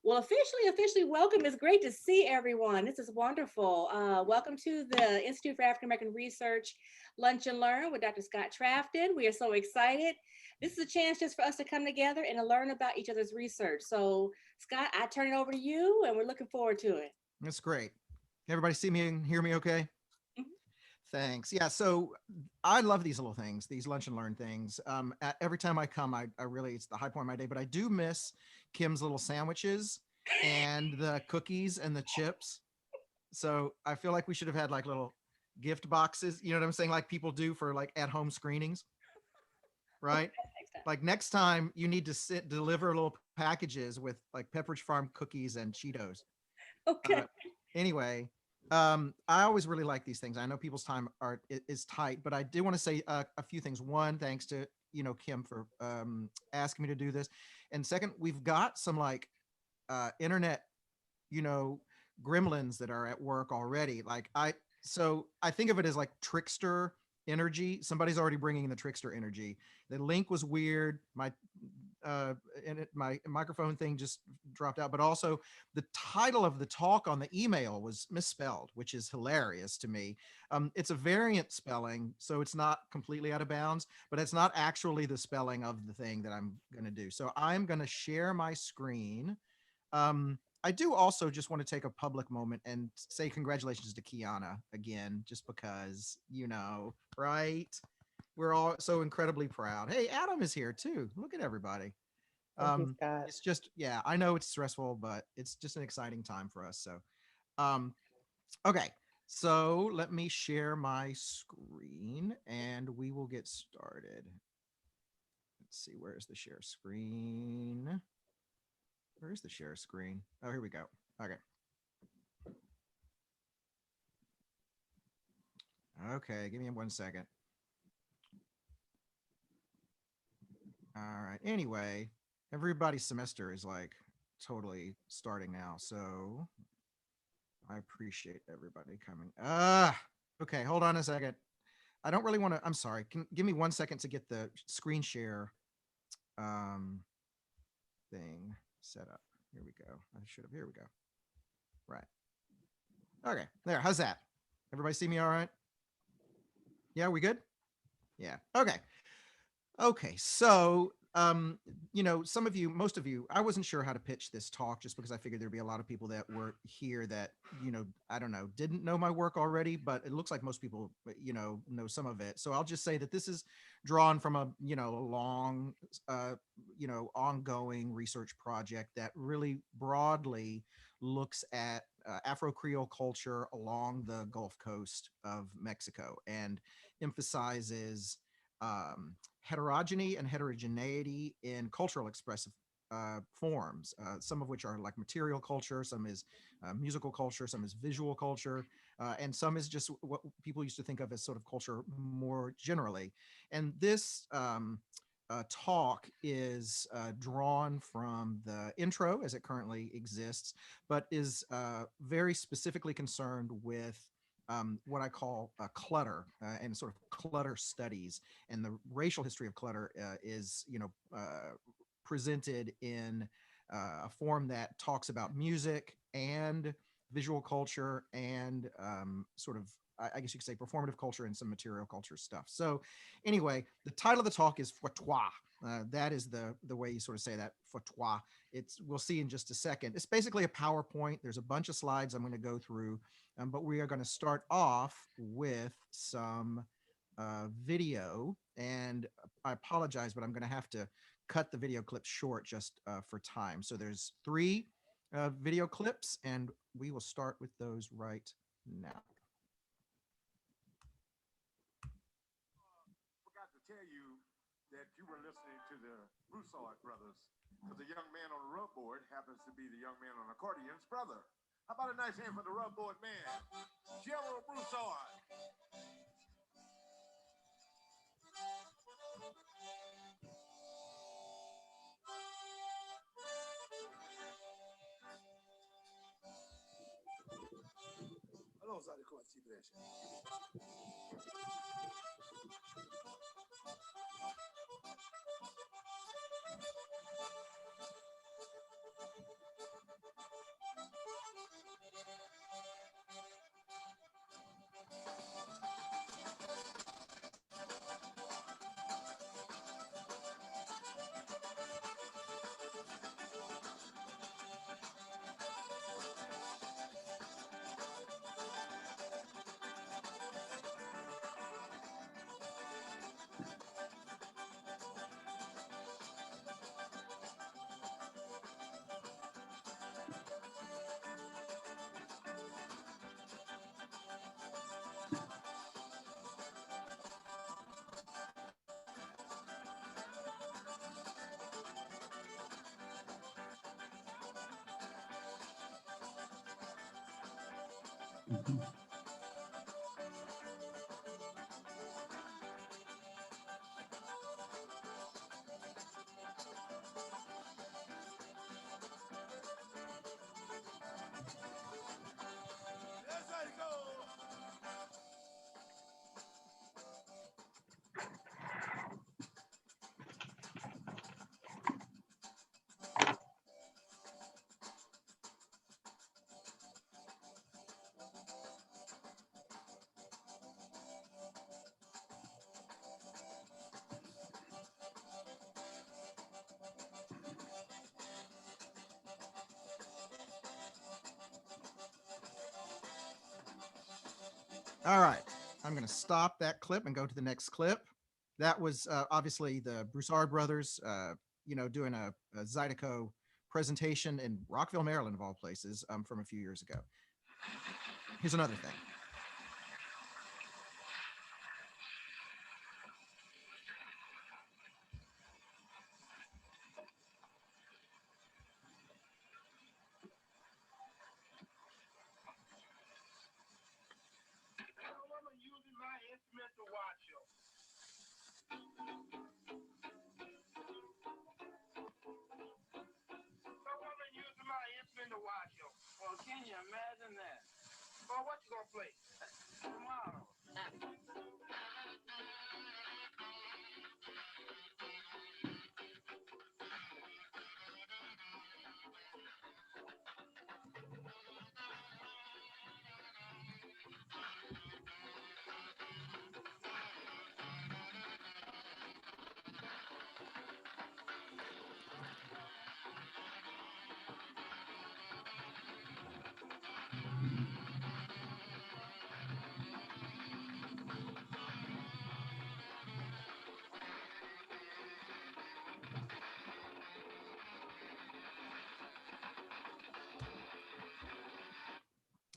Well, officially welcome. It's great to see everyone. This is wonderful. Welcome to the Institute for African American Research Lunch and Learn with Dr. Scott Trafton. We are so excited. This is a chance just for us to come together and to learn about each other's research. So, Scott, I turn it over to you, and we're looking forward to it. That's great. Everybody see me and hear me okay? Mhm. Thanks. Yeah, so I love these little things, these lunch and learn things. Every time I come, I really, it's the high point of my day, but I do miss Kim's little sandwiches and the cookies and the chips. So I feel like we should have had like little gift boxes, you know what I'm saying? Like people do for like at home screenings, Okay, right? next time. Like next time you need to deliver little packages with like Pepperidge Farm cookies and Cheetos. Uh, Okay. anyway, I always really like these things. I know people's time is tight, but I do want to say a few things. One, thanks to Kim for asking me to do this, and second, we've got some like internet you know gremlins that are at work already. I think of it as like trickster energy. Somebody's already bringing in the trickster energy. The link was weird. My microphone thing just dropped out, but also the title of the talk on the email was misspelled, which is hilarious to me. It's a variant spelling, so it's not completely out of bounds, but it's not actually the spelling of the thing that I'm going to do. So I'm going to share my screen. I do also just want to take a public moment and say congratulations to Kiana again, just because, right? We're all so incredibly proud. Hey, Adam is here too. Look at everybody. Thank you, Scott. It's just, yeah, I know it's stressful, but it's just an exciting time for us. So, um, okay. So let me share my screen and we will get started. Let's see, where's the share screen? Where's the share screen? Oh, here we go. Okay. Okay, give me 1 second. All right. Anyway, everybody's semester is like totally starting now, so I appreciate everybody coming. Okay, hold on a second. I don't really want to. I'm sorry. Can give me 1 second to get the screen share um thing set up. Here we go. I should have. Here we go. Right. Okay. There. How's that? Everybody see me all right? Yeah, we good? Yeah. Okay. Okay, so some of you, most of you, I wasn't sure how to pitch this talk just because I figured there'd be a lot of people that were here that, I don't know, didn't know my work already, but it looks like most people, know some of it. So I'll just say that this is drawn from a, long, ongoing research project that really broadly looks at Afro Creole culture along the Gulf Coast of Mexico and emphasizes heterogeny and heterogeneity in cultural expressive forms, some of which are like material culture, some is musical culture, some is visual culture, and some is just what people used to think of as sort of culture more generally. And this talk is drawn from the intro as it currently exists, but is very specifically concerned with what I call clutter and sort of clutter studies. And the racial history of clutter is, presented in a form that talks about music and visual culture and sort of, I guess you could say, performative culture and some material culture stuff. So, anyway, the title of the talk is Frottoir. That is the way you sort of say that, Frottoir. We'll see in just a second. It's basically a PowerPoint. There's a bunch of slides I'm going to go through, but we are going to start off with some video. And I apologize, but I'm going to have to cut the video clips short just for time. So there's 3 video clips, and we will start with those right now. Forgot to tell you that you were listening to the Broussard brothers, because the young man on the rub board happens to be the young man on accordion's brother. How about a nice hand for the rub board man, Gerald Broussard? Allons à l'école, s'il vous plaît. Mhm. All right, I'm going to stop that clip and go to the next clip. That was obviously the Broussard brothers, doing a Zydeco presentation in Rockville, Maryland, of all places, from a few years ago. Here's another thing.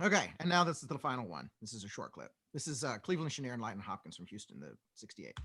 Okay, and now this is the final one. This is a short clip. This is Cleveland Chenier and Lightning Hopkins from Houston, the '68.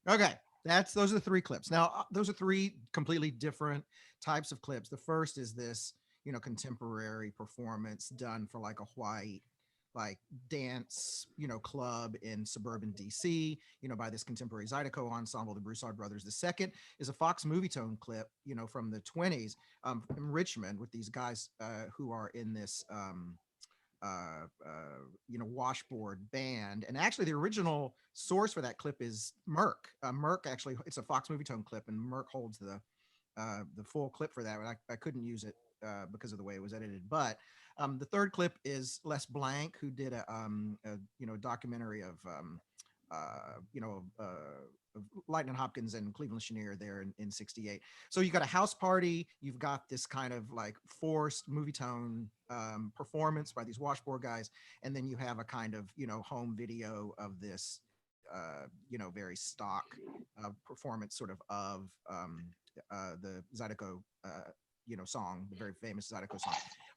Okay, those are the three clips. Now, those are three completely different types of clips. The first is this, contemporary performance done for like a white like dance, club in suburban DC, by this contemporary Zydeco ensemble, the Broussard brothers. The second is a Fox movie tone clip, from the 20s, in Richmond with these guys who are in this washboard band. And actually, the original source for that clip is Merck. Merck actually, it's a Fox movie tone clip, and Merck holds the full clip for that. But I couldn't use it because of the way it was edited. But the third clip is Les Blank, who did a documentary of of Lightning Hopkins and Cleveland Chenier there in '68. So you got a house party, you've got this kind of like forced movie tone performance by these washboard guys, and then you have a kind of home video of this very stock performance sort of the Zydeco song, the very famous Zydeco song.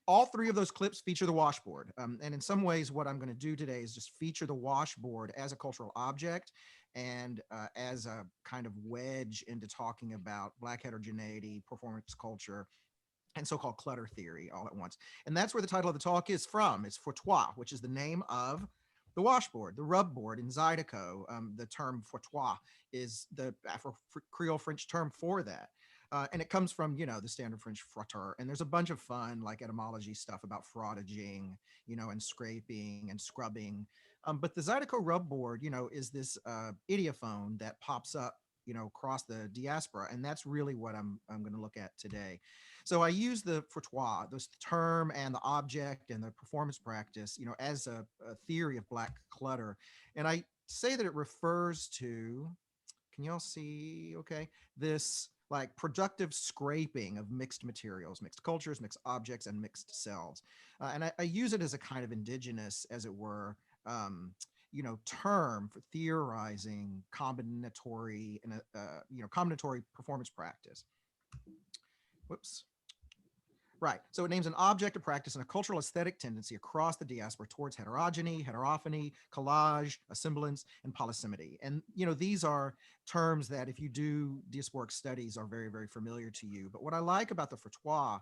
All three of those clips feature the washboard. And in some ways, what I'm going to do today is just feature the washboard as a cultural object and as a kind of wedge into talking about Black heterogeneity, performance culture, and so-called clutter theory all at once. And that's where the title of the talk is from. It's Frottoir, which is the name of the washboard, the rub board in Zydeco. The term frottoir is the Afro-Creole French term for that. And it comes from, the standard French frotteur. And there's a bunch of fun, like etymology stuff about frottaging, and scraping and scrubbing. But the Zydeco rub board, is this idiophone that pops up across the diaspora. And that's really what I'm going to look at today. So I use the frottoir, this term and the object and the performance practice, as a theory of black clutter. And I say that it refers to, can y'all see? Okay. This like productive scraping of mixed materials, mixed cultures, mixed objects, and mixed selves. And I use it as a kind of indigenous, as it were, term for theorizing combinatory and combinatory performance practice. Whoops. Right. So it names an object of practice and a cultural aesthetic tendency across the diaspora towards heterogeny, heterophony, collage, assemblance, and polysemity. And, these are terms that if you do diasporic studies are very, very familiar to you. But what I like about the frottoir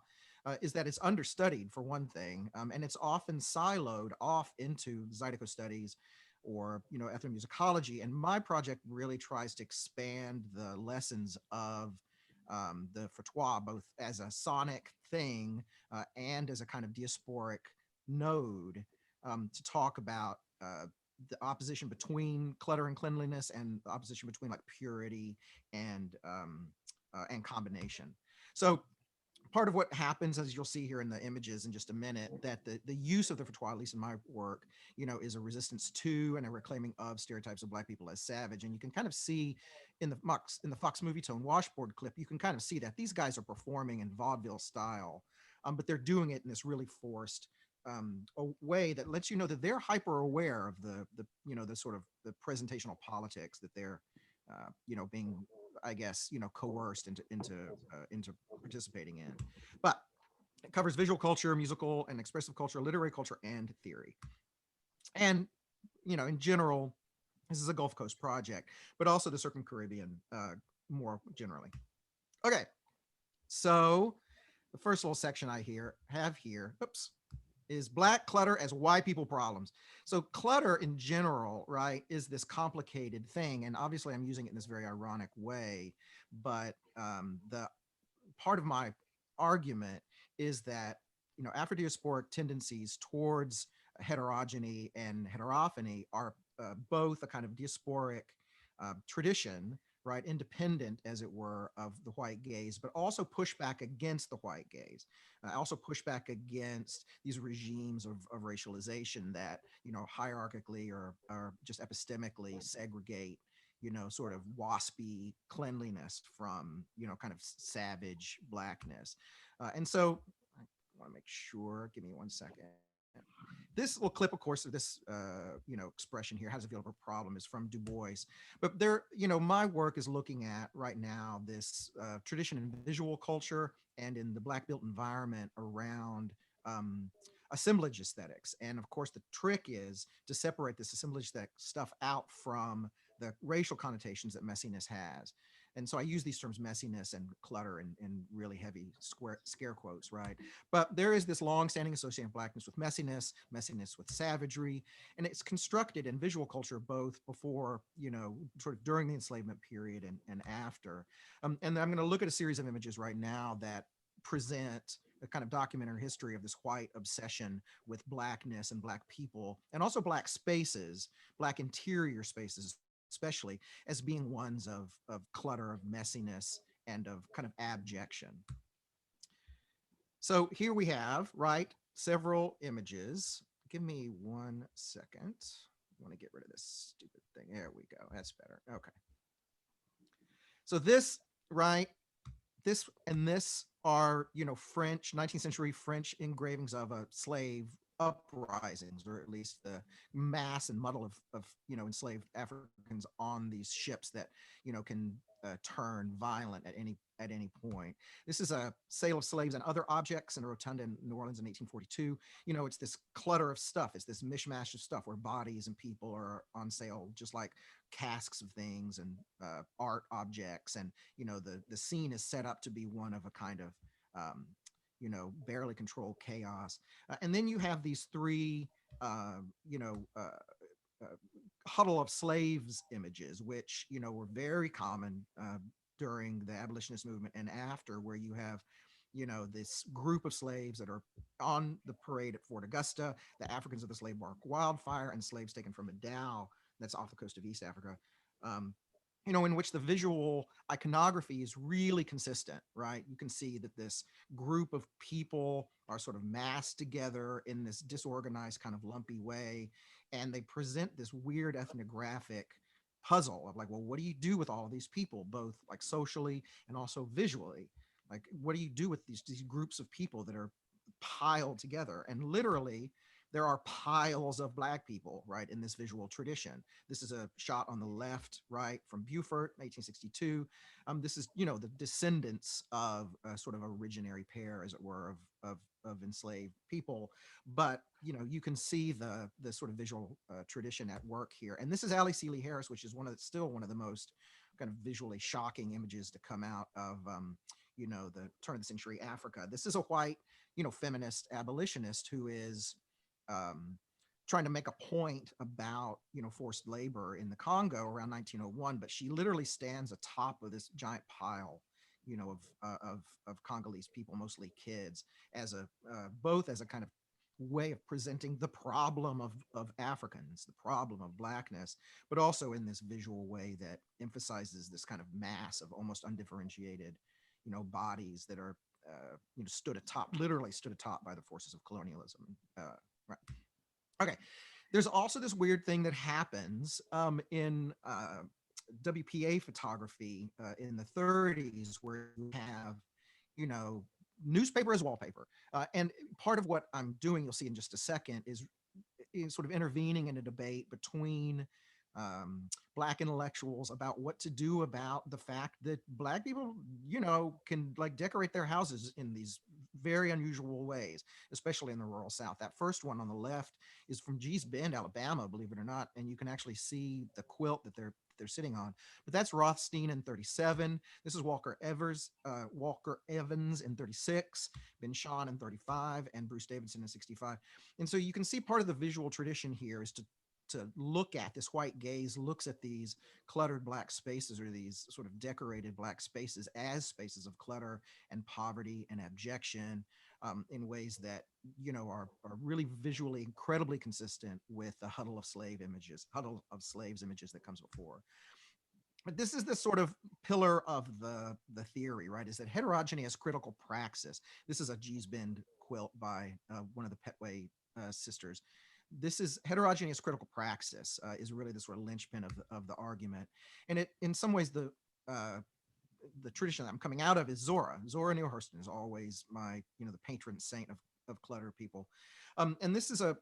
is that it's understudied for one thing, and it's often siloed off into Zydeco studies or, ethnomusicology. And my project really tries to expand the lessons of the frottoir, both as a sonic thing and as a kind of diasporic node, to talk about the opposition between clutter and cleanliness and the opposition between like purity and combination. So part of what happens, as you'll see here in the images in just a minute, that the use of the frottoir, at least in my work, is a resistance to and a reclaiming of stereotypes of Black people as savage. And you can kind of see in the Fox Movie Tone washboard clip, you can kind of see that these guys are performing in vaudeville style, but they're doing it in this really forced a way that lets you know that they're hyper aware of the sort of the presentational politics that they're being, I guess, coerced into participating in. But it covers visual culture, musical and expressive culture, literary culture, and theory. And in general, this is a Gulf Coast project, but also the Circum-Caribbean more generally. Okay, so the first little section I have here, oops, is Black clutter as white people problems. So clutter in general, right, is this complicated thing. And obviously I'm using it in this very ironic way, but the part of my argument is that, Afro-diasporic tendencies towards heterogeny and heterophony are both a kind of diasporic tradition, right, independent, as it were, of the white gaze, but also push back against the white gaze. Also push back against these regimes of racialization that, hierarchically or just epistemically segregate, sort of waspy cleanliness from, kind of savage Blackness. And so I want to make sure, give me one second. This little clip, of course, of this, expression here, how does it feel of a problem, is from Du Bois. But there, my work is looking at right now this tradition in visual culture and in the Black built environment around assemblage aesthetics. And of course, the trick is to separate this assemblage aesthetic stuff out from the racial connotations that messiness has. And so I use these terms messiness and clutter in really heavy scare quotes, right? But there is this long-standing association of Blackness with messiness, messiness with savagery, and it's constructed in visual culture both before, sort of during the enslavement period and after. And I'm going to look at a series of images right now that present a kind of documentary history of this white obsession with Blackness and Black people, and also Black spaces, Black interior spaces, especially, as being ones of clutter, of messiness, and of kind of abjection. So here we have, right, several images. Give me 1 second. I want to get rid of this stupid thing. There we go. That's better. Okay. So this, right, this and this are, French, 19th century French engravings of a slave uprisings, or at least the mass and muddle of enslaved Africans on these ships that can turn violent at any point. This is a sale of slaves and other objects in a rotunda in New Orleans in 1842. It's this clutter of stuff. It's this mishmash of stuff where bodies and people are on sale, just like casks of things and art objects. And the scene is set up to be one of a kind of barely controlled chaos. And then you have these three, huddle of slaves images, which, were very common during the abolitionist movement and after, where you have, this group of slaves that are on the parade at Fort Augusta, the Africans of the slave bark Wildfire, and slaves taken from a dhow that's off the coast of East Africa. in which the visual iconography is really consistent, right? You can see that this group of people are sort of massed together in this disorganized kind of lumpy way, and they present this weird ethnographic puzzle of like, well, what do you do with all of these people, both like socially and also visually? Like, what do you do with these groups of people that are piled together? And literally, there are piles of black people, right, in this visual tradition. This is a shot on the left, right, from Beaufort, 1862. This is, the descendants of a sort of originary pair, as it were, of enslaved people. But you can see the sort of visual tradition at work here. And this is Allie Seeley Harris, which is still one of the most kind of visually shocking images to come out of the turn of the century Africa. This is a white, feminist abolitionist who is um, trying to make a point about forced labor in the Congo around 1901, but she literally stands atop of this giant pile of Congolese people, mostly kids, as a both as a kind of way of presenting the problem of Africans, the problem of blackness, but also in this visual way that emphasizes this kind of mass of almost undifferentiated bodies that are literally stood atop by the forces of colonialism. Right. Okay. There's also this weird thing that happens in WPA photography in the 30s, where you have, you know, newspaper as wallpaper. And part of what I'm doing, you'll see in just a second, is sort of intervening in a debate between black intellectuals about what to do about the fact that black people, can like decorate their houses in these very unusual ways, especially in the rural South. That first one on the left is from Gee's Bend, Alabama, believe it or not, and you can actually see the quilt that they're sitting on. But that's Rothstein in 37. This is Walker Evans in 36, Ben Shahn in 35, and Bruce Davidson in 65. And so you can see part of the visual tradition here is to look at this white gaze looks at these cluttered black spaces, or these sort of decorated black spaces, as spaces of clutter and poverty and abjection, in ways that are really visually incredibly consistent with the huddle of slaves images that comes before. But this is the sort of pillar of the theory, right? Is that heterogeneous critical praxis. This is a Gee's Bend quilt by one of the Petway sisters. This is heterogeneous critical praxis, is really the sort of linchpin of the argument, and it in some ways the tradition that I'm coming out of is Zora. Zora Neale Hurston is always my the patron saint of clutter people. And this is a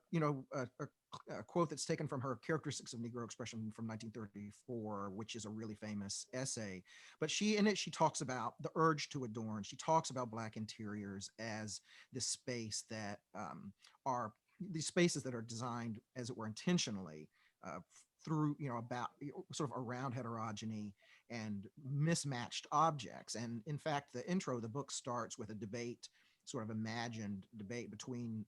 quote that's taken from her Characteristics of Negro Expression from 1934, which is a really famous essay. But she talks about the urge to adorn. She talks about black interiors as this space that are these spaces that are designed, as it were, intentionally through about sort of around heterogeny and mismatched objects. And in fact, the intro of the book starts with a debate, sort of imagined debate between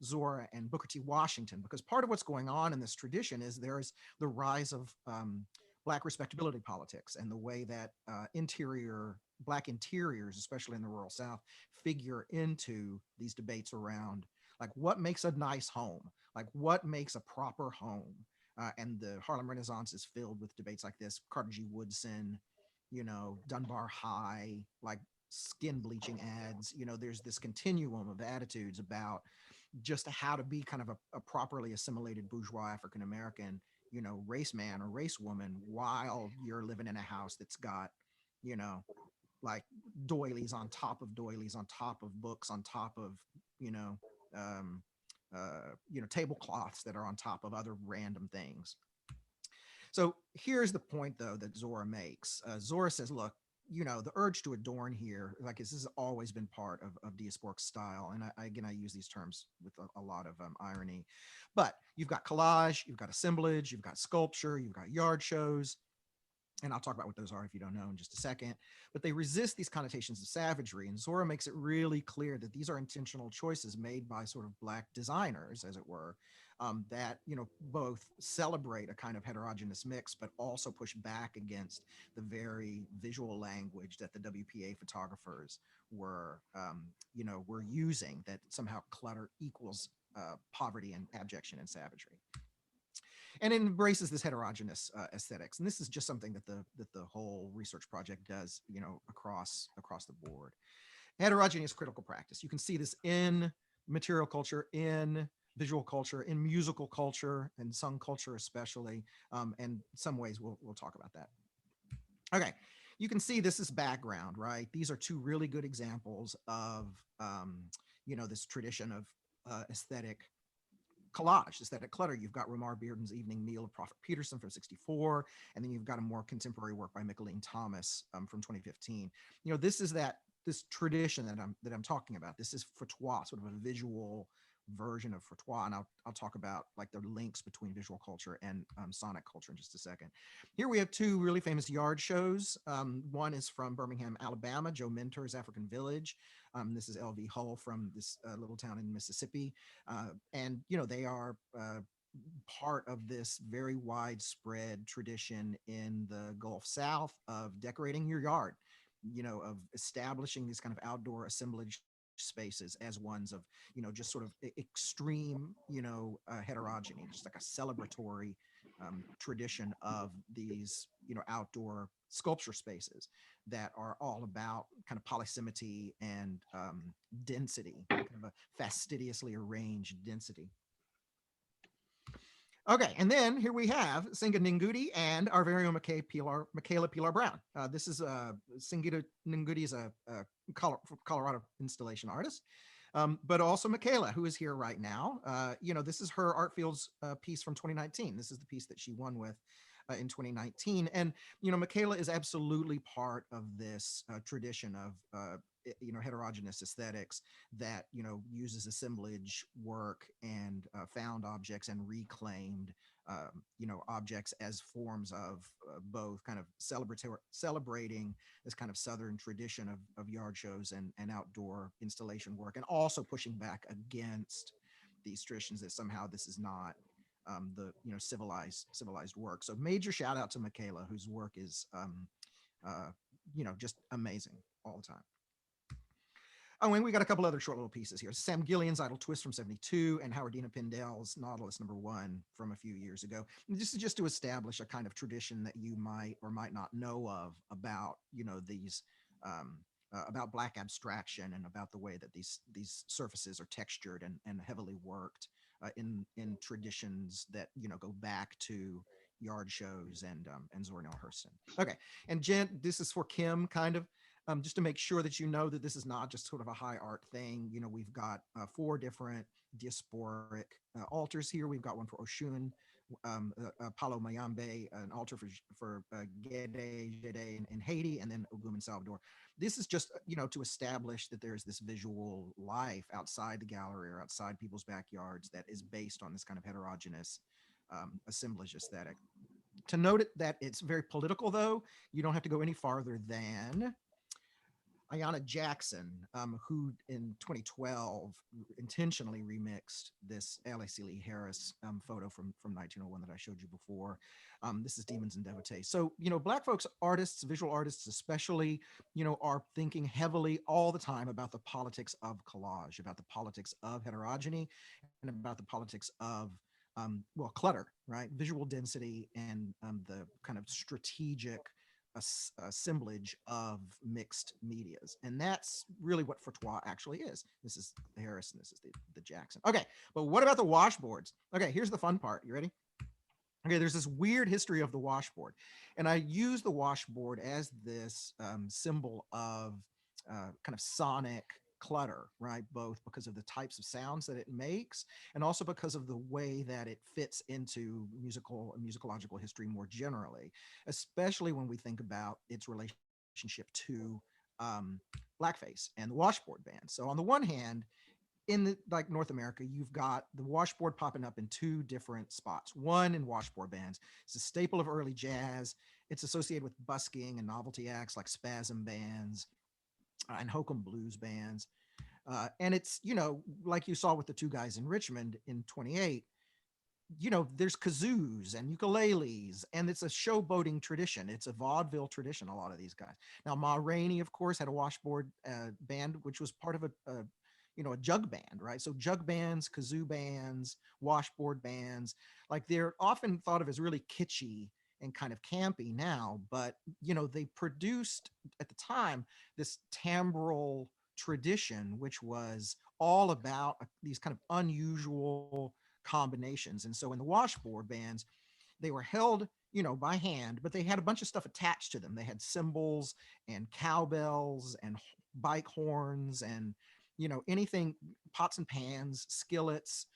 Zora and Booker T. Washington, because part of what's going on in this tradition is there's the rise of black respectability politics, and the way that black interiors, especially in the rural South, figure into these debates around like what makes a nice home, like what makes a proper home. And the Harlem Renaissance is filled with debates like this. Carter G. Woodson, Dunbar High, like skin bleaching ads. There's this continuum of attitudes about just how to be kind of a properly assimilated bourgeois African American, race man or race woman, while you're living in a house that's got, you know, like doilies on top of doilies on top of books on top of, you know, um, tablecloths that are on top of other random things. So here's the point, though, that Zora makes. Zora says, look, the urge to adorn here, like this has always been part of Diasporic style. And I use these terms with a lot of irony. But you've got collage, you've got assemblage, you've got sculpture, you've got yard shows. And I'll talk about what those are if you don't know in just a second. But they resist these connotations of savagery. And Zora makes it really clear that these are intentional choices made by sort of black designers, as it were, that, both celebrate a kind of heterogeneous mix, but also push back against the very visual language that the WPA photographers were using, that somehow clutter equals poverty and abjection and savagery. and it embraces this heterogeneous aesthetics. And this is just something that the whole research project does, across the board. Heterogeneous critical practice. You can see this in material culture, in visual culture, in musical culture, and sung culture especially. And some ways we'll talk about that. Okay, you can see this is background, right? These are two really good examples of this tradition of aesthetic collage, aesthetic clutter. You've got Ramar Bearden's Evening Meal of Prophet Peterson from 64, and then you've got a more contemporary work by Micheline Thomas from 2015. This is this tradition that I'm talking about. This is Frottoir, sort of a visual version of Frottoir, and I'll talk about like the links between visual culture and sonic culture in just a second. Here we have two really famous yard shows. One is from Birmingham, Alabama, Joe Mentor's African Village. This is L.V. Hull from this little town in Mississippi. And they are part of this very widespread tradition in the Gulf South of decorating your yard, of establishing these kind of outdoor assemblage spaces as ones of, just sort of extreme, heterogeny, just like a celebratory tradition of these, outdoor sculpture spaces that are all about kind of polysemity and density, kind of a fastidiously arranged density. Okay, and then here we have Singa Ngugi and our very own Michaela Pilar Brown. This is Singa Ngugi is a Colorado installation artist, but also Michaela, who is here right now. This is her Art Fields piece from 2019. This is the piece that she won with in 2019. And, Michaela is absolutely part of this tradition of, heterogeneous aesthetics that, uses assemblage work and found objects and reclaimed, objects as forms of both kind of celebrating this kind of Southern tradition of yard shows and outdoor installation work, and also pushing back against these traditions that somehow this is not the civilized work. So major shout out to Michaela, whose work is just amazing all the time. Oh, and we got a couple other short little pieces here. Sam Gillian's Idle Twist from 72 and Howardina Pindell's Nautilus #1 from a few years ago. And this is just to establish a kind of tradition that you might or might not know of about, these about Black abstraction and about the way that these surfaces are textured and heavily worked in traditions that go back to yard shows and Zora Neale Hurston. Okay, and Jen, this is for Kim, kind of. Just to make sure that that this is not just sort of a high art thing. We've got 4 different diasporic altars here. We've got one for Oshun, Palo Mayambe, an altar for Gede in Haiti, and then Ogum in Salvador. This is just, to establish that there's this visual life outside the gallery or outside people's backyards that is based on this kind of heterogeneous assemblage aesthetic. To note that it's very political, though, you don't have to go any farther than Ayanna Jackson, who in 2012 intentionally remixed this L.A. Seeley Harris photo from 1901 that I showed you before. This is Demons and Devotees. So, Black folks, artists, visual artists especially, are thinking heavily all the time about the politics of collage, about the politics of heterogeny, and about the politics of clutter, right? Visual density and the kind of strategic assemblage of mixed medias. And that's really what Frottoir actually is. This is the Harris and this is the Jackson. Okay, but what about the washboards? Okay, here's the fun part. You ready? Okay, there's this weird history of the washboard. And I use the washboard as this symbol of kind of sonic clutter, right? Both because of the types of sounds that it makes and also because of the way that it fits into musical and musicological history more generally, especially when we think about its relationship to blackface and the washboard band. So on the one hand, in North America, you've got the washboard popping up in 2 different spots. One in washboard bands. It's a staple of early jazz. It's associated with busking and novelty acts like spasm bands and hokum blues bands. And it's, like you saw with the 2 guys in Richmond in 28, there's kazoos and ukuleles, and it's a showboating tradition. It's a vaudeville tradition, a lot of these guys. Now, Ma Rainey, of course, had a washboard band, which was part of a jug band, right? So jug bands, kazoo bands, washboard bands, like they're often thought of as really kitschy and kind of campy now, but they produced at the time this timbral tradition, which was all about these kind of unusual combinations. And so in the washboard bands, they were held, by hand, but they had a bunch of stuff attached to them. They had cymbals and cowbells and bike horns and, anything, pots and pans, skillets,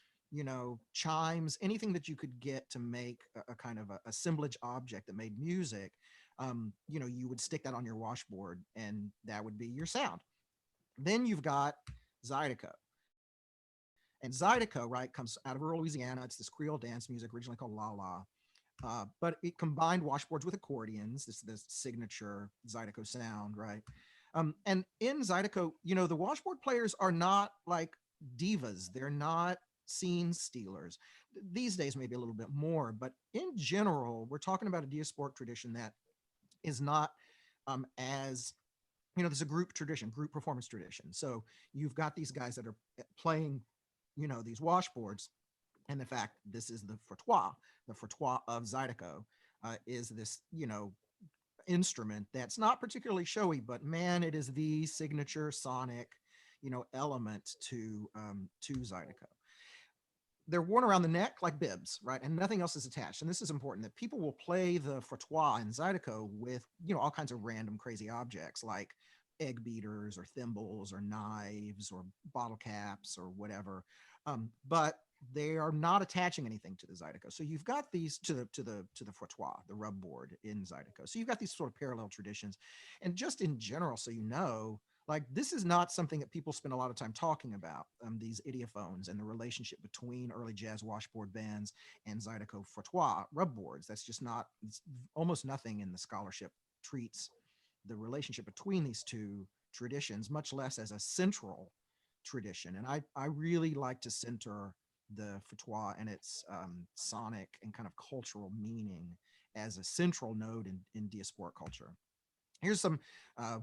chimes, anything that you could get to make a kind of a assemblage object that made music. You would stick that on your washboard and that would be your sound. Then you've got Zydeco. And Zydeco, right, comes out of rural Louisiana. It's this Creole dance music originally called La La. But it combined washboards with accordions, this signature Zydeco sound, right? And in Zydeco, the washboard players are not like divas. They're not scene stealers. These days, maybe a little bit more, but in general, we're talking about a diasporic tradition that is not as there's a group tradition, group performance tradition. So you've got these guys that are playing, these washboards. And in fact, this is the frottoir. The frottoir of Zydeco is this, instrument that's not particularly showy, but man, it is the signature sonic, element to Zydeco. They're worn around the neck like bibs, right? And nothing else is attached. And this is important that people will play the frottoir in Zydeco with, all kinds of random crazy objects like egg beaters or thimbles or knives or bottle caps or whatever. But they are not attaching anything to the Zydeco. So you've got these to the frottoir, the rub board in Zydeco. So you've got these sort of parallel traditions. And just in general, so like this is not something that people spend a lot of time talking about, these idiophones and the relationship between early jazz washboard bands and Zydeco frottoir rub boards. That's just not, almost nothing in the scholarship treats the relationship between these two traditions, much less as a central tradition. And I really like to center the frottoir and its sonic and kind of cultural meaning as a central node in diasporic culture. Here's some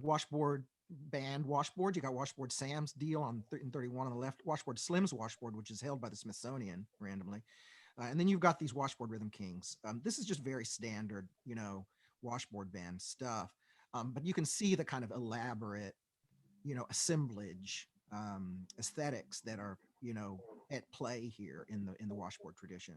washboard band washboard. You got Washboard Sam's deal in 31 on the left, Washboard Slim's washboard, which is held by the Smithsonian randomly. And then you've got these Washboard Rhythm Kings. This is just very standard, washboard band stuff. But you can see the kind of elaborate, assemblage, aesthetics that are, at play here in the washboard tradition.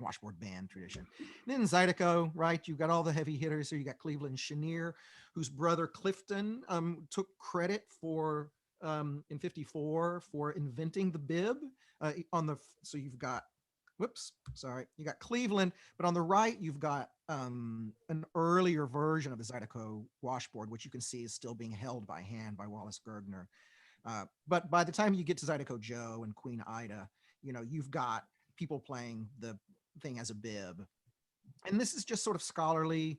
Washboard band tradition. And then Zydeco, right? You've got all the heavy hitters here. You got Cleveland Chenier, whose brother Clifton took credit for in '54 for inventing the bib. So you've got, whoops, sorry, you got Cleveland, but on the right you've got an earlier version of the Zydeco washboard, which you can see is still being held by hand by Wallace Gergner. But by the time you get to Zydeco Joe and Queen Ida, you've got people playing the thing as a bib. And this is just sort of scholarly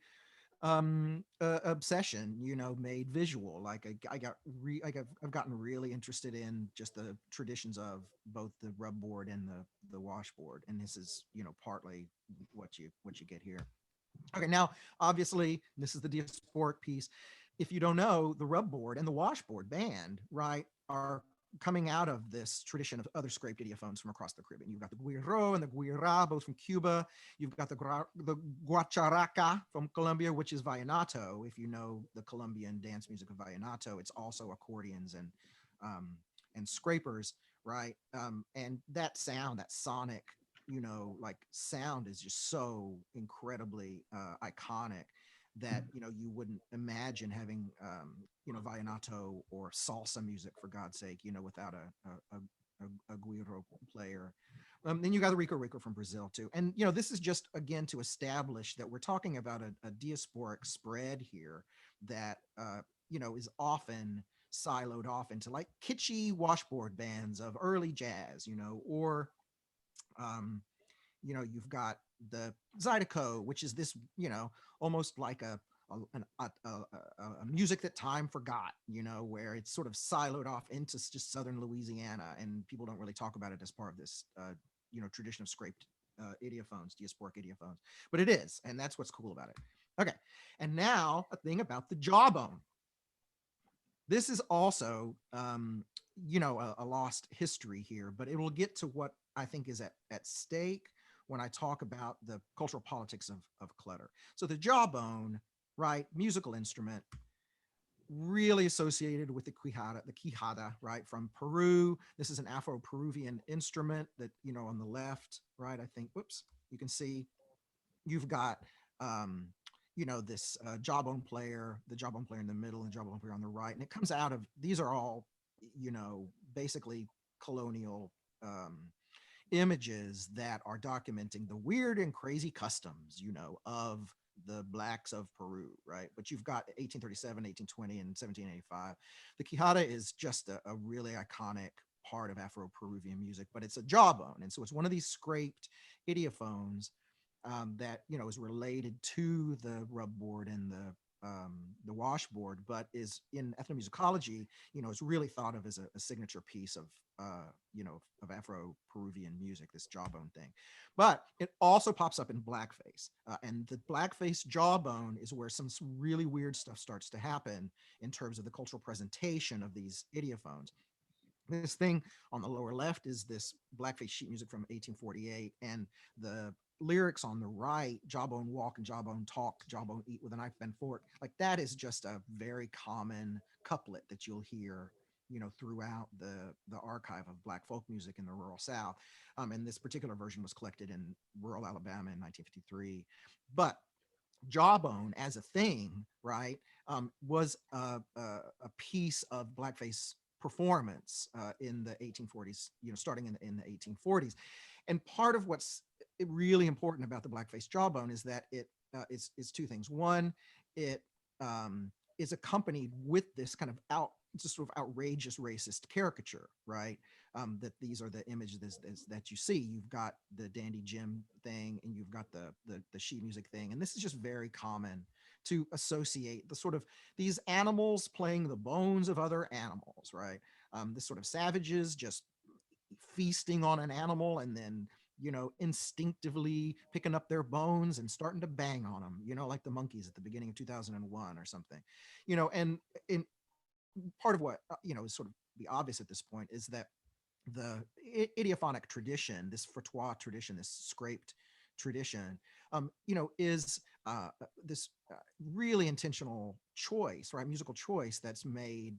obsession, made visual. Like I've gotten really interested in just the traditions of both the rub board and the washboard. And this is, partly what you get here. Okay, now obviously this is the diasporic piece. If you don't know, the rub board and the washboard band, right, are coming out of this tradition of other scraped idiophones from across the Caribbean. You've got the guiro and the guira, both from Cuba. You've got the guacharaca from Colombia, which is vallenato. If you know the Colombian dance music of vallenato, it's also accordions and scrapers, right? And that sound, that sonic, like sound is just so incredibly iconic that you wouldn't imagine having vallenato or salsa music, for God's sake, without a guiro player. Then you got the Rico Rico from Brazil too, and this is just again to establish that we're talking about a diasporic spread here that is often siloed off into like kitschy washboard bands of early jazz, or you've got the Zydeco, which is this, almost like a music that time forgot, where it's sort of siloed off into just Southern Louisiana, and people don't really talk about it as part of this, tradition of scraped idiophones, diasporic idiophones, but it is, and that's what's cool about it. Okay, and now a thing about the jawbone. This is also, a lost history here, but it will get to what I think is at stake when I talk about the cultural politics of clutter. So the jawbone, right, musical instrument, really associated with the quijada, right, from Peru. This is an Afro-Peruvian instrument that, on the left, right, I think, whoops, you can see you've got this jawbone player, the jawbone player in the middle, and the jawbone player on the right, and it comes out of, these are all basically colonial images that are documenting the weird and crazy customs of the blacks of Peru, right? But you've got 1837, 1820, and 1785. The quijada is just a really iconic part of Afro-Peruvian music, but it's a jawbone, and so it's one of these scraped idiophones that is related to the rub board and the washboard, but is in ethnomusicology, is really thought of as a signature piece of Afro-Peruvian music, this jawbone thing. But it also pops up in blackface, and the blackface jawbone is where some really weird stuff starts to happen in terms of the cultural presentation of these idiophones. This thing on the lower left is this blackface sheet music from 1848, and the lyrics on the right, jawbone walk and jawbone talk, jawbone eat with a knife and fork, like that is just a very common couplet that you'll hear throughout the archive of black folk music in the rural South. And this particular version was collected in rural Alabama in 1953. But jawbone as a thing, right, was a piece of blackface performance in the 1840s, starting in the 1840s. And part of what's really important about the blackface jawbone is that it is two things. One, it is accompanied with this kind of just sort of outrageous racist caricature, right? That these are the images that you see. You've got the Dandy Jim thing, and you've got the sheet music thing, and this is just very common to associate the sort of these animals playing the bones of other animals, right? This sort of savages just feasting on an animal and then instinctively picking up their bones and starting to bang on them, like the monkeys at the beginning of 2001 or something, and in part of what is sort of the obvious at this point is that the idiophonic tradition, this frottoir tradition, this scraped tradition, is this really intentional choice, right? Musical choice that's made,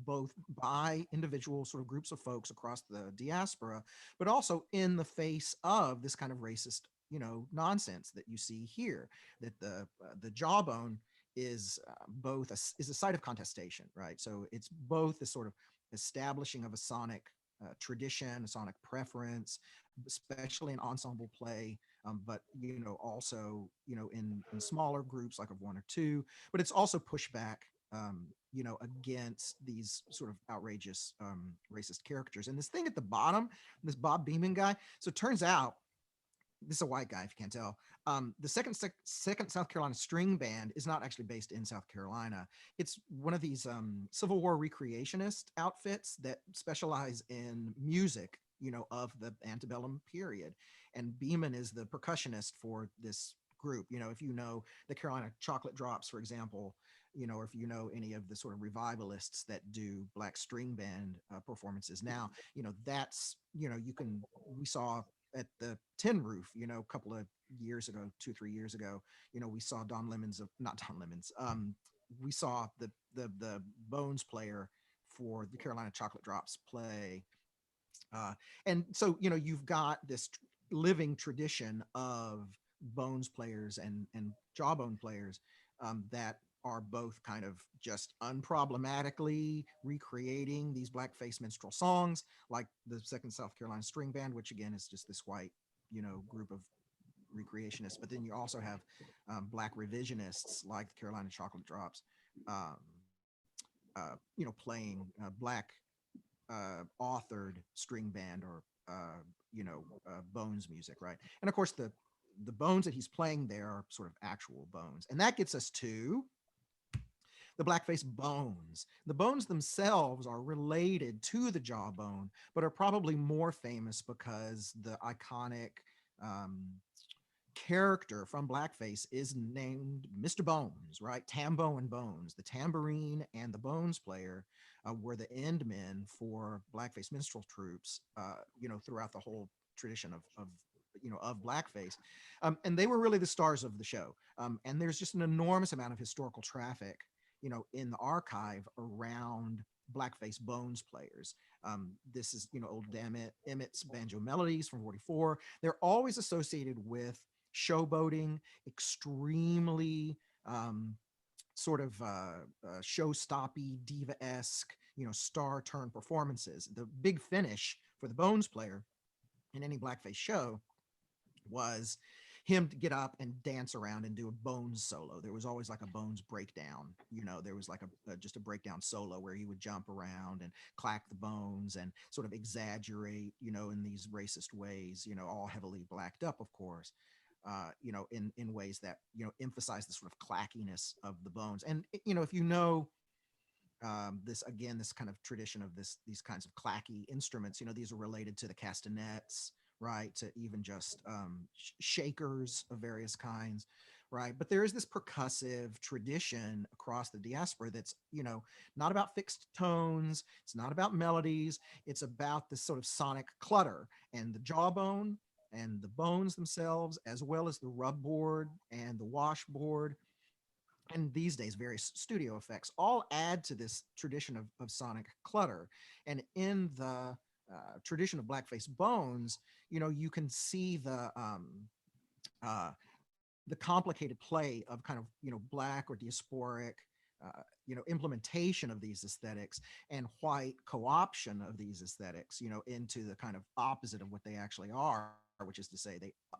both by individual sort of groups of folks across the diaspora, but also in the face of this kind of racist, nonsense that you see here. That the jawbone is both is a site of contestation, right? So it's both the sort of establishing of a sonic tradition, a sonic preference, especially in ensemble play, but also in smaller groups like of one or two. But it's also pushback, against these sort of outrageous racist characters. And this thing at the bottom, this Bob Beeman guy. So it turns out this is a white guy, if you can't tell. The second South Carolina string band is not actually based in South Carolina. It's one of these Civil War recreationist outfits that specialize in music, of the antebellum period. And Beeman is the percussionist for this group. If you know the Carolina Chocolate Drops, for example, or if you know any of the sort of revivalists that do black string band performances now, that's, we saw at the Tin Roof, a couple of years ago, 2-3 years ago, we saw Don Lemons of not Don Lemons. We saw the Bones player for the Carolina Chocolate Drops play, and so you've got this living tradition of Bones players and Jawbone players that are both kind of just unproblematically recreating these blackface minstrel songs, like the Second South Carolina String Band, which again is just this white, group of recreationists. But then you also have black revisionists like the Carolina Chocolate Drops, um, playing black authored string band or Bones music, right? And of course, the bones that he's playing there are sort of actual bones, and that gets us to the blackface bones. The bones themselves are related to the jawbone, but are probably more famous because the iconic um, character from blackface is named Mr. Bones, right? Tambo and Bones, the tambourine and the bones player were the end men for blackface minstrel troops, throughout the whole tradition of blackface. And they were really the stars of the show. And there's just an enormous amount of historical traffic, in the archive around blackface bones players. This is, old Emmett's banjo melodies from 44. They're always associated with showboating, extremely sort of show-stoppy, diva-esque, star turn performances. The big finish for the bones player in any blackface show was him to get up and dance around and do a bones solo. There was always like a bones breakdown. There was like just a breakdown solo where he would jump around and clack the bones and sort of exaggerate, in these racist ways, all heavily blacked up, of course. In ways that emphasize the sort of clackiness of the bones. And if this kind of tradition of these kinds of clacky instruments, these are related to the castanets, right, to even just shakers of various kinds, right? But there is this percussive tradition across the diaspora that's not about fixed tones, it's not about melodies, it's about this sort of sonic clutter, and the jawbone and the bones themselves, as well as the rub board and the washboard, and these days various studio effects, all add to this tradition of sonic clutter. And in the tradition of blackface bones, you can see uh, the complicated play of kind of black or diasporic implementation of these aesthetics and white co-option of these aesthetics into the kind of opposite of what they actually are, which is to say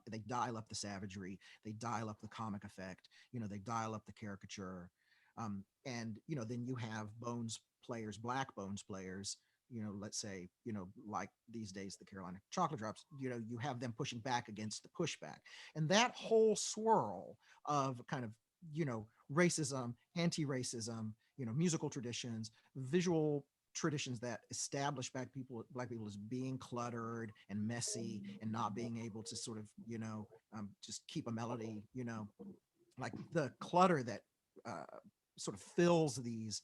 they dial up the savagery, they dial up the comic effect, they dial up the caricature, and then you have black bones players, let's say, like these days, the Carolina Chocolate Drops, you have them pushing back against the pushback. And that whole swirl of kind of, racism, anti-racism, musical traditions, visual traditions that establish black people as being cluttered and messy and not being able to sort of, just keep a melody, like the clutter that sort of fills these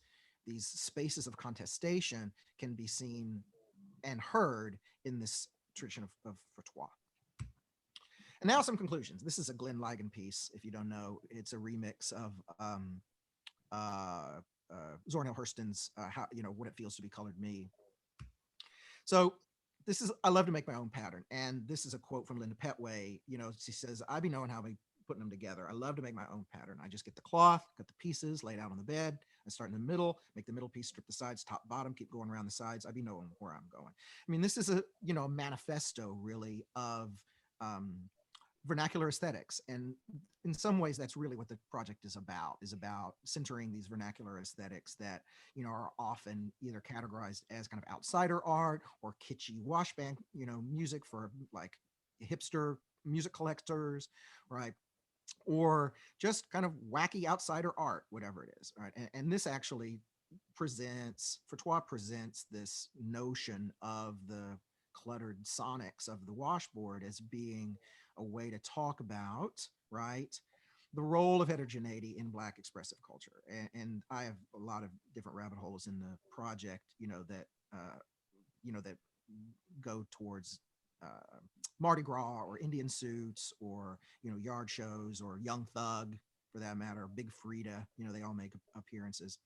spaces of contestation can be seen and heard in this tradition of Frottoir. And now some conclusions. This is a Glenn Ligon piece. If you don't know, it's a remix of Zora Neale Hurston's how what it feels to be colored me. So I love to make my own pattern, and this is a quote from Linda Petway. She says, "I be knowing how we putting them together. I love to make my own pattern. I just get the cloth, cut the pieces, lay it out on the bed. I start in the middle, make the middle piece, strip the sides, top, bottom, keep going around the sides. I be knowing where I'm going." I mean, this is a manifesto really of vernacular aesthetics, and in some ways that's really what the project is about centering these vernacular aesthetics that are often either categorized as kind of outsider art or kitschy washband music for like hipster music collectors, right, or just kind of wacky outsider art, whatever it is, right? And this actually Frottoir presents this notion of the cluttered sonics of the washboard as being a way to talk about, right, the role of heterogeneity in Black expressive culture. And I have a lot of different rabbit holes in the project, that go towards Mardi Gras or Indian suits or yard shows or Young Thug for that matter, Big Frida. They all make appearances.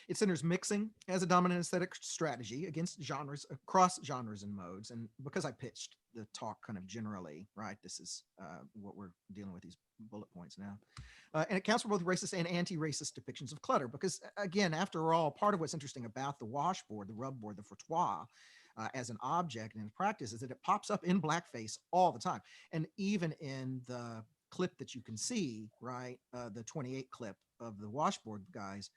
It centers mixing as a dominant aesthetic strategy against genres, across genres and modes. And because I pitched the talk kind of generally, right, this is what we're dealing with, these bullet points now. And it counts for both racist and anti-racist depictions of clutter. Because again, after all, part of what's interesting about the washboard, the rub board, the frottoir, as an object and in practice is that it pops up in blackface all the time. And even in the clip that you can see, right, the 28 clip of the washboard guys,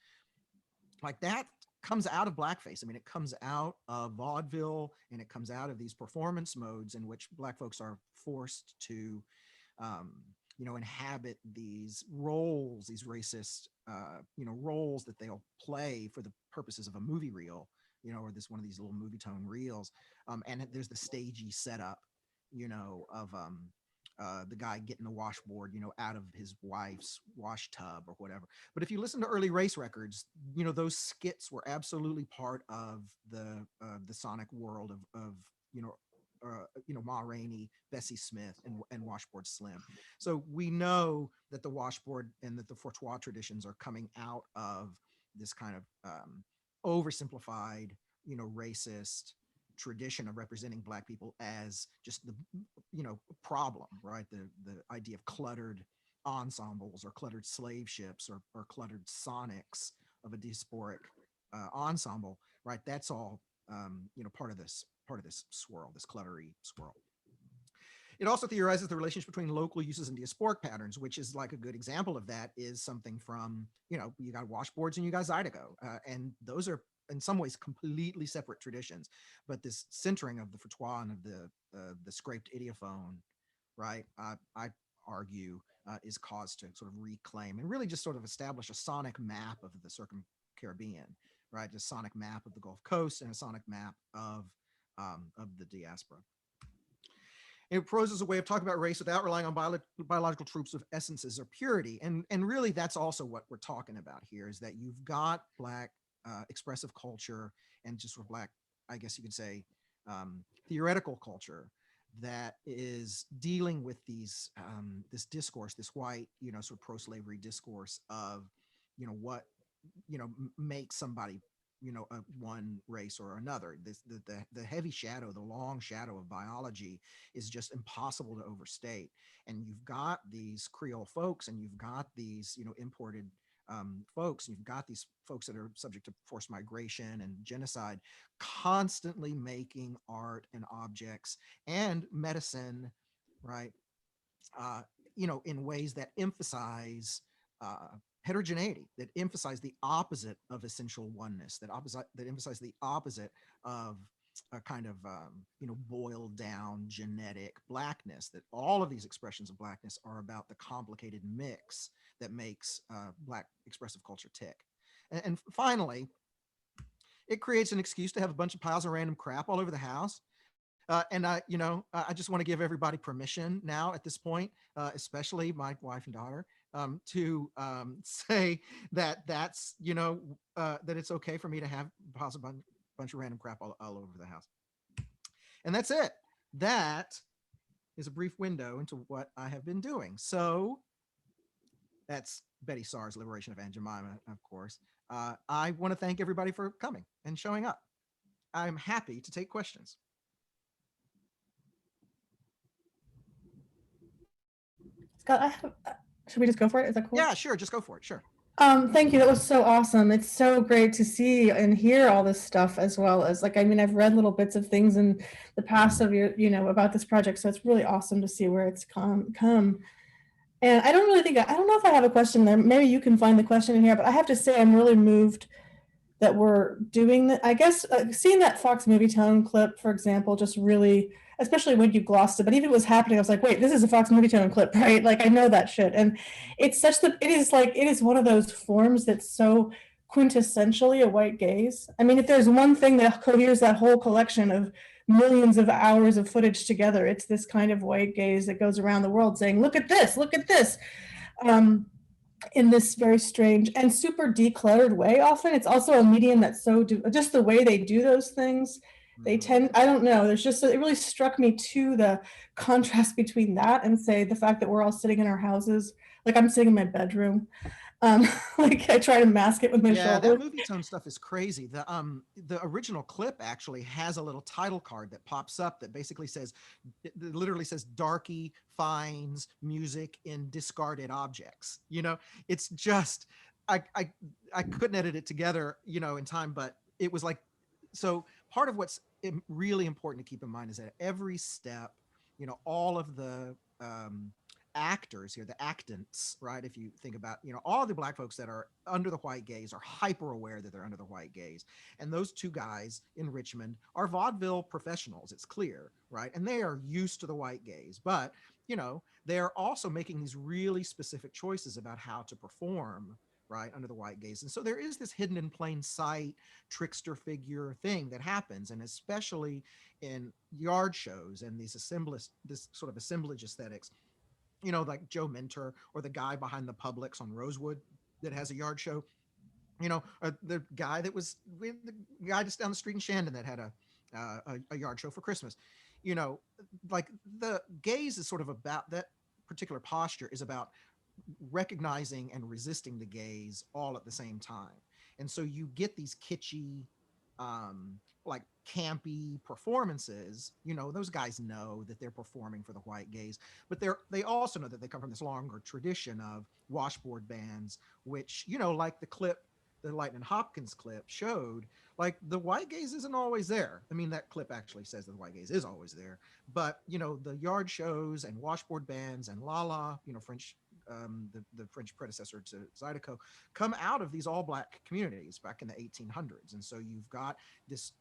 like that comes out of blackface. I mean, it comes out of vaudeville and it comes out of these performance modes in which Black folks are forced to, inhabit these roles, these racist, roles that they'll play for the purposes of a movie reel, or this one of these little movie tone reels. And there's the stagey setup, of the guy getting the washboard, out of his wife's wash tub or whatever. But if you listen to early race records, those skits were absolutely part of the sonic world of you know Ma Rainey, Bessie Smith, and Washboard Slim. So we know that the washboard and that the Frottoir traditions are coming out of this kind of oversimplified, racist tradition of representing Black people as just the problem, right? The idea of cluttered ensembles or cluttered slave ships or cluttered sonics of a diasporic ensemble, right? That's all part of this swirl, this cluttery swirl. It also theorizes the relationship between local uses and diasporic patterns, which is like a good example of that is something from, you got washboards and you got Zydeco. And those are in some ways completely separate traditions. But this centering of the frottoir and of the scraped idiophone, right, I argue is cause to sort of reclaim and really just sort of establish a sonic map of the Circum-Caribbean, right? A sonic map of the Gulf Coast and a sonic map of the diaspora. It proposes a way of talking about race without relying on biological tropes of essences or purity. And really, that's also what we're talking about here, is that you've got Black expressive culture and just sort of Black, I guess you could say, theoretical culture that is dealing with this discourse, this white, sort of pro-slavery discourse of, what, makes somebody one race or another. The heavy shadow, the long shadow of biology is just impossible to overstate. And you've got these Creole folks, and you've got these imported folks, and you've got these folks that are subject to forced migration and genocide, constantly making art and objects and medicine, right? Uh, in ways that emphasize heterogeneity, that emphasize the opposite of essential oneness, that emphasize the opposite of a kind of boiled down genetic Blackness. That all of these expressions of Blackness are about the complicated mix that makes Black expressive culture tick. And finally, it creates an excuse to have a bunch of piles of random crap all over the house. I just want to give everybody permission now at this point, especially my wife and daughter, to say that that it's okay for me to have a bunch of random crap all over the house. And that's it. That is a brief window into what I have been doing. So that's Betty Saar's Liberation of Aunt Jemima, of course. I want to thank everybody for coming and showing up. I'm happy to take questions. Scott, should we just go for it? Is that cool? Yeah, sure. Just go for it. Sure. Thank you. That was so awesome. It's so great to see and hear all this stuff, as well as I've read little bits of things in the past of your, about this project. So it's really awesome to see where it's come. And I don't know if I have a question there. Maybe you can find the question in here, but I have to say I'm really moved that we're doing that. I guess seeing that Fox Movie Tone clip, for example, just really, especially when you glossed it, but even it was happening, I was like, wait, this is a Fox Movie Tone clip, right? I know that shit. And it's it is one of those forms that's so quintessentially a white gaze. I mean, if there's one thing that coheres that whole collection of millions of hours of footage together, it's this kind of white gaze that goes around the world saying, look at this, in this very strange and super decluttered way. Often it's also a medium that's just the way they do those things, they tend, I don't know, there's just, it really struck me too, the contrast between that and say the fact that we're all sitting in our houses. I'm sitting in my bedroom. I try to mask it with my shoulder. That movie tone stuff is crazy. The original clip actually has a little title card that pops up that basically says, it literally says, Darky finds music in discarded objects. It's just, I couldn't edit it together, in time, but it was so part of what's really important to keep in mind is that every step, all of the actors here, the actants, right? If you think about, all the Black folks that are under the white gaze are hyper aware that they're under the white gaze. And those two guys in Richmond are vaudeville professionals, it's clear, right? And they are used to the white gaze, but, they're also making these really specific choices about how to perform, right, under the white gaze. And so there is this hidden in plain sight trickster figure thing that happens, and especially in yard shows and this sort of assemblage aesthetics, like Joe Mentor or the guy behind the Publix on Rosewood that has a yard show, the guy that was with the guy just down the street in Shandon that had a yard show for Christmas. You know, like the gaze is sort of about that particular posture is about recognizing and resisting the gaze all at the same time. And so you get these kitschy, like campy performances. Those guys know that they're performing for the white gaze, but they also know that they come from this longer tradition of washboard bands, which, like the Lightning Hopkins clip showed, like the white gaze isn't always there. I mean, that clip actually says that the white gaze is always there, but the yard shows and washboard bands and Lala, French, the French predecessor to Zydeco, come out of these all black communities back in the 1800s. And so you've got this,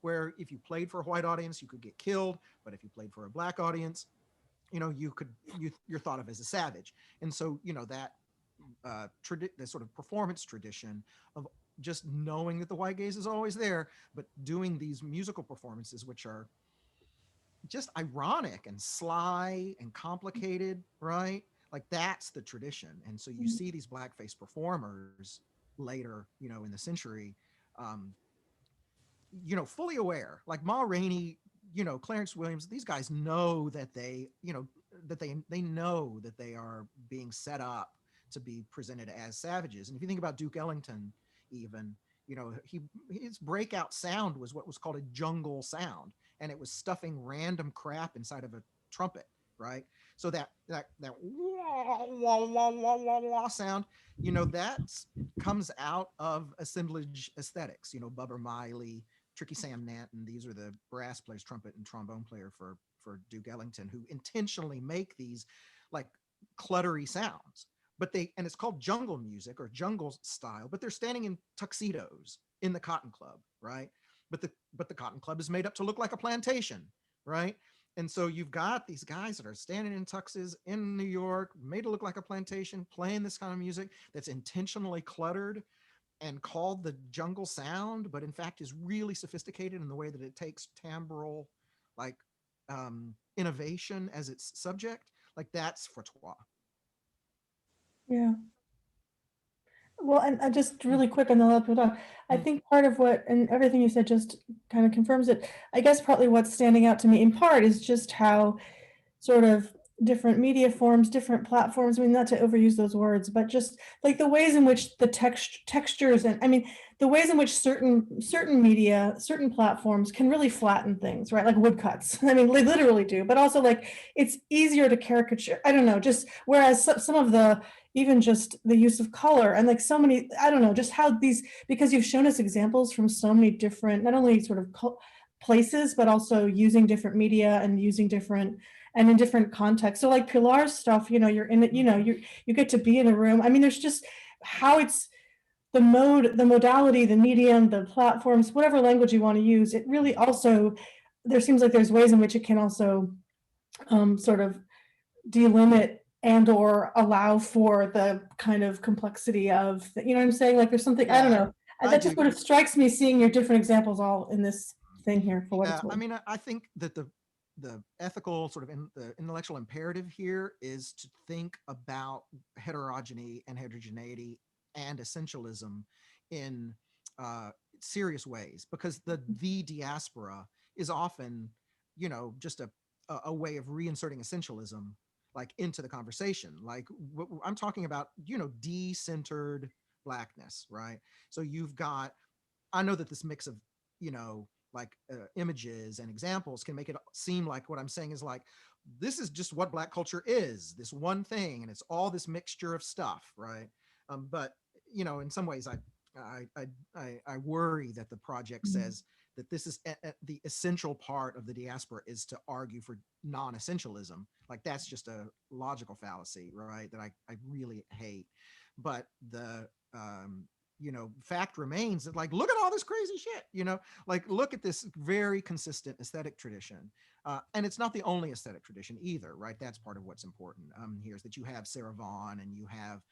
where if you played for a white audience, you could get killed, but if you played for a black audience, you're thought of as a savage. And so that the sort of performance tradition of just knowing that the white gaze is always there, but doing these musical performances which are just ironic and sly and complicated, right? Like that's the tradition. And so you see these blackface performers later, in the century, um, fully aware, like Ma Rainey, Clarence Williams, these guys know that they know that they are being set up to be presented as savages. And if you think about Duke Ellington, even, his breakout sound was what was called a jungle sound, and it was stuffing random crap inside of a trumpet, right? So that wah, wah, wah, wah, wah, wah sound, that comes out of assemblage aesthetics. Bubba Miley, Tricky Sam Nanton, these are the brass players, trumpet and trombone player for Duke Ellington, who intentionally make these like cluttery sounds. And it's called jungle music or jungle style, but they're standing in tuxedos in the Cotton Club, right? But the Cotton Club is made up to look like a plantation, right? And so you've got these guys that are standing in tuxes in New York, made to look like a plantation, playing this kind of music that's intentionally cluttered and called the jungle sound, but in fact is really sophisticated in the way that it takes timbral, like innovation as its subject. Like that's Frottoir. Yeah. Well, and just really quick on the laptop, I think part of what, and everything you said just kind of confirms it. I guess partly what's standing out to me in part is just how sort of different media forms, different platforms. I mean, not to overuse those words, but just like the ways in which the textures, and I mean, the ways in which certain media, certain platforms can really flatten things, right? Like woodcuts. I mean, they literally do, but also like it's easier to caricature. I don't know, just whereas some of the even just the use of color and like so many, I don't know, just how these, because you've shown us examples from so many different, not only sort of places, but also using different media and using different and in different contexts. So like Pilar's stuff, you're in it, you get to be in a room. I mean, there's just how it's the mode, the modality, the medium, the platforms, whatever language you want to use. It really also, there seems like there's ways in which it can also sort of delimit and or allow for the kind of complexity of, what I'm saying? Like there's something, I don't know. That just sort of strikes me seeing your different examples all in this thing here for what it's worth. I mean, I think that the ethical sort of the intellectual imperative here is to think about heterogeny and heterogeneity and essentialism in serious ways, because the diaspora is often, just a way of reinserting essentialism like into the conversation. Like I'm talking about, de-centered blackness, right? So you've got, I know that this mix of, like images and examples can make it seem like what I'm saying is like, this is just what black culture is, this one thing, and it's all this mixture of stuff, right? But in some ways, I worry that the project says that this is the essential part of the diaspora is to argue for non-essentialism. Like that's just a logical fallacy, right? That I really hate. But the fact remains that like, look at all this crazy shit, like look at this very consistent aesthetic tradition. And it's not the only aesthetic tradition either, right? That's part of what's important here is that you have Sarah Vaughan and you have,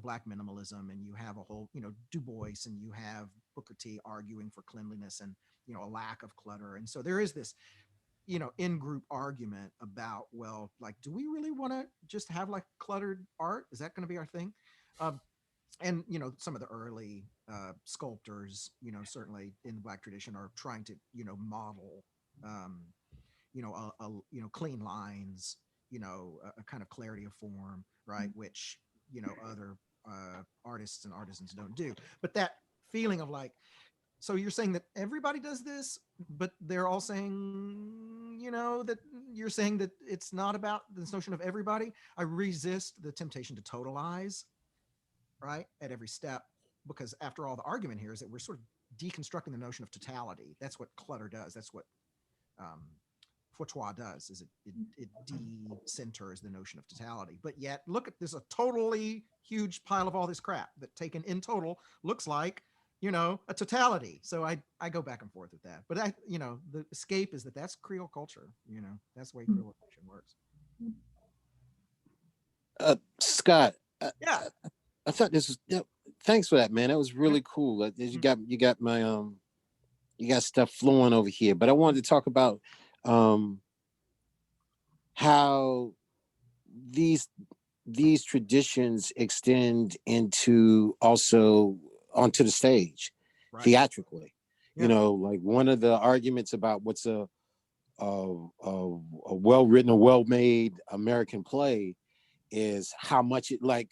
black minimalism, and you have a whole, Du Bois, and you have Booker T arguing for cleanliness and, a lack of clutter. And so there is this in-group argument about, well, like, do we really want to just have like cluttered art? Is that going to be our thing? Um, and some of the early sculptors, certainly in the Black tradition, are trying to model um, clean lines, a kind of clarity of form, right? Which other artists and artisans don't do. But that feeling of like, so you're saying that everybody does this, but they're all saying, that you're saying that it's not about this notion of everybody. I resist the temptation to totalize, right, at every step, because after all, the argument here is that we're sort of deconstructing the notion of totality. That's what clutter does. That's what um, Frottoir does, is it de-centers the notion of totality. But yet, look at this, a totally huge pile of all this crap that taken in total looks like, a totality. So I go back and forth with that. But the escape is that's Creole culture. That's the way Creole culture works. Scott, Yeah. I thought this was. Yeah, thanks for that, man. That was really cool. You got my you got stuff flowing over here. But I wanted to talk about um how these these traditions extend into also onto the stage Right. theatrically. Yeah. Like one of the arguments about what's a well written or well made American play is how much it, like,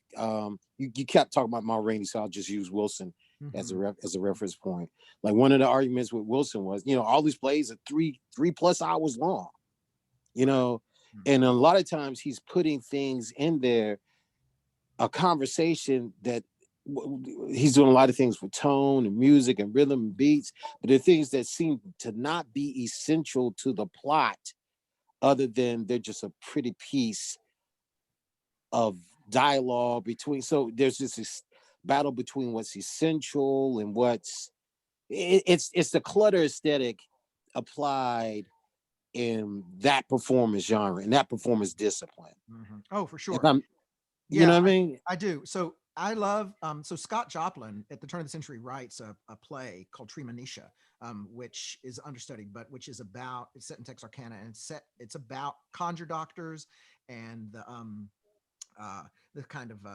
you kept talking about Ma Rainey, so I'll just use Wilson as Mhm. as a reference point. Like one of the arguments with Wilson was, all these plays are three plus hours long, you know, Mhm. and a lot of times he's putting things in there, a conversation that he's doing a lot of things with tone and music and rhythm and beats, but they're things that seem to not be essential to the plot, other than they're just a pretty piece of dialogue between. So there's just this battle between what's essential and it's the clutter aesthetic applied in that performance genre and that performance discipline. Mhm. Oh, for If sure. I'm, you know Yeah, what I mean? I do. So I love, so Scott Joplin at the turn of the century writes a play called Treemonisha, which is understudied, but which is about, it's set in Texarkana, and it's about conjure doctors and uh, the kind of,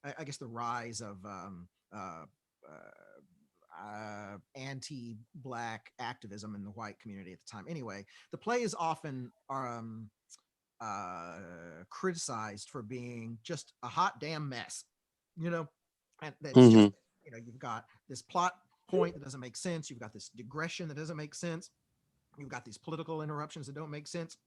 I guess the rise of uh, anti-black activism in the white community at the time. Anyway, the play is often uh, criticized for being just a hot damn mess, you know, and that's just, Mm-hmm. you've got this plot point that doesn't make sense. You've got this digression that doesn't make sense. You've got these political interruptions that don't make sense.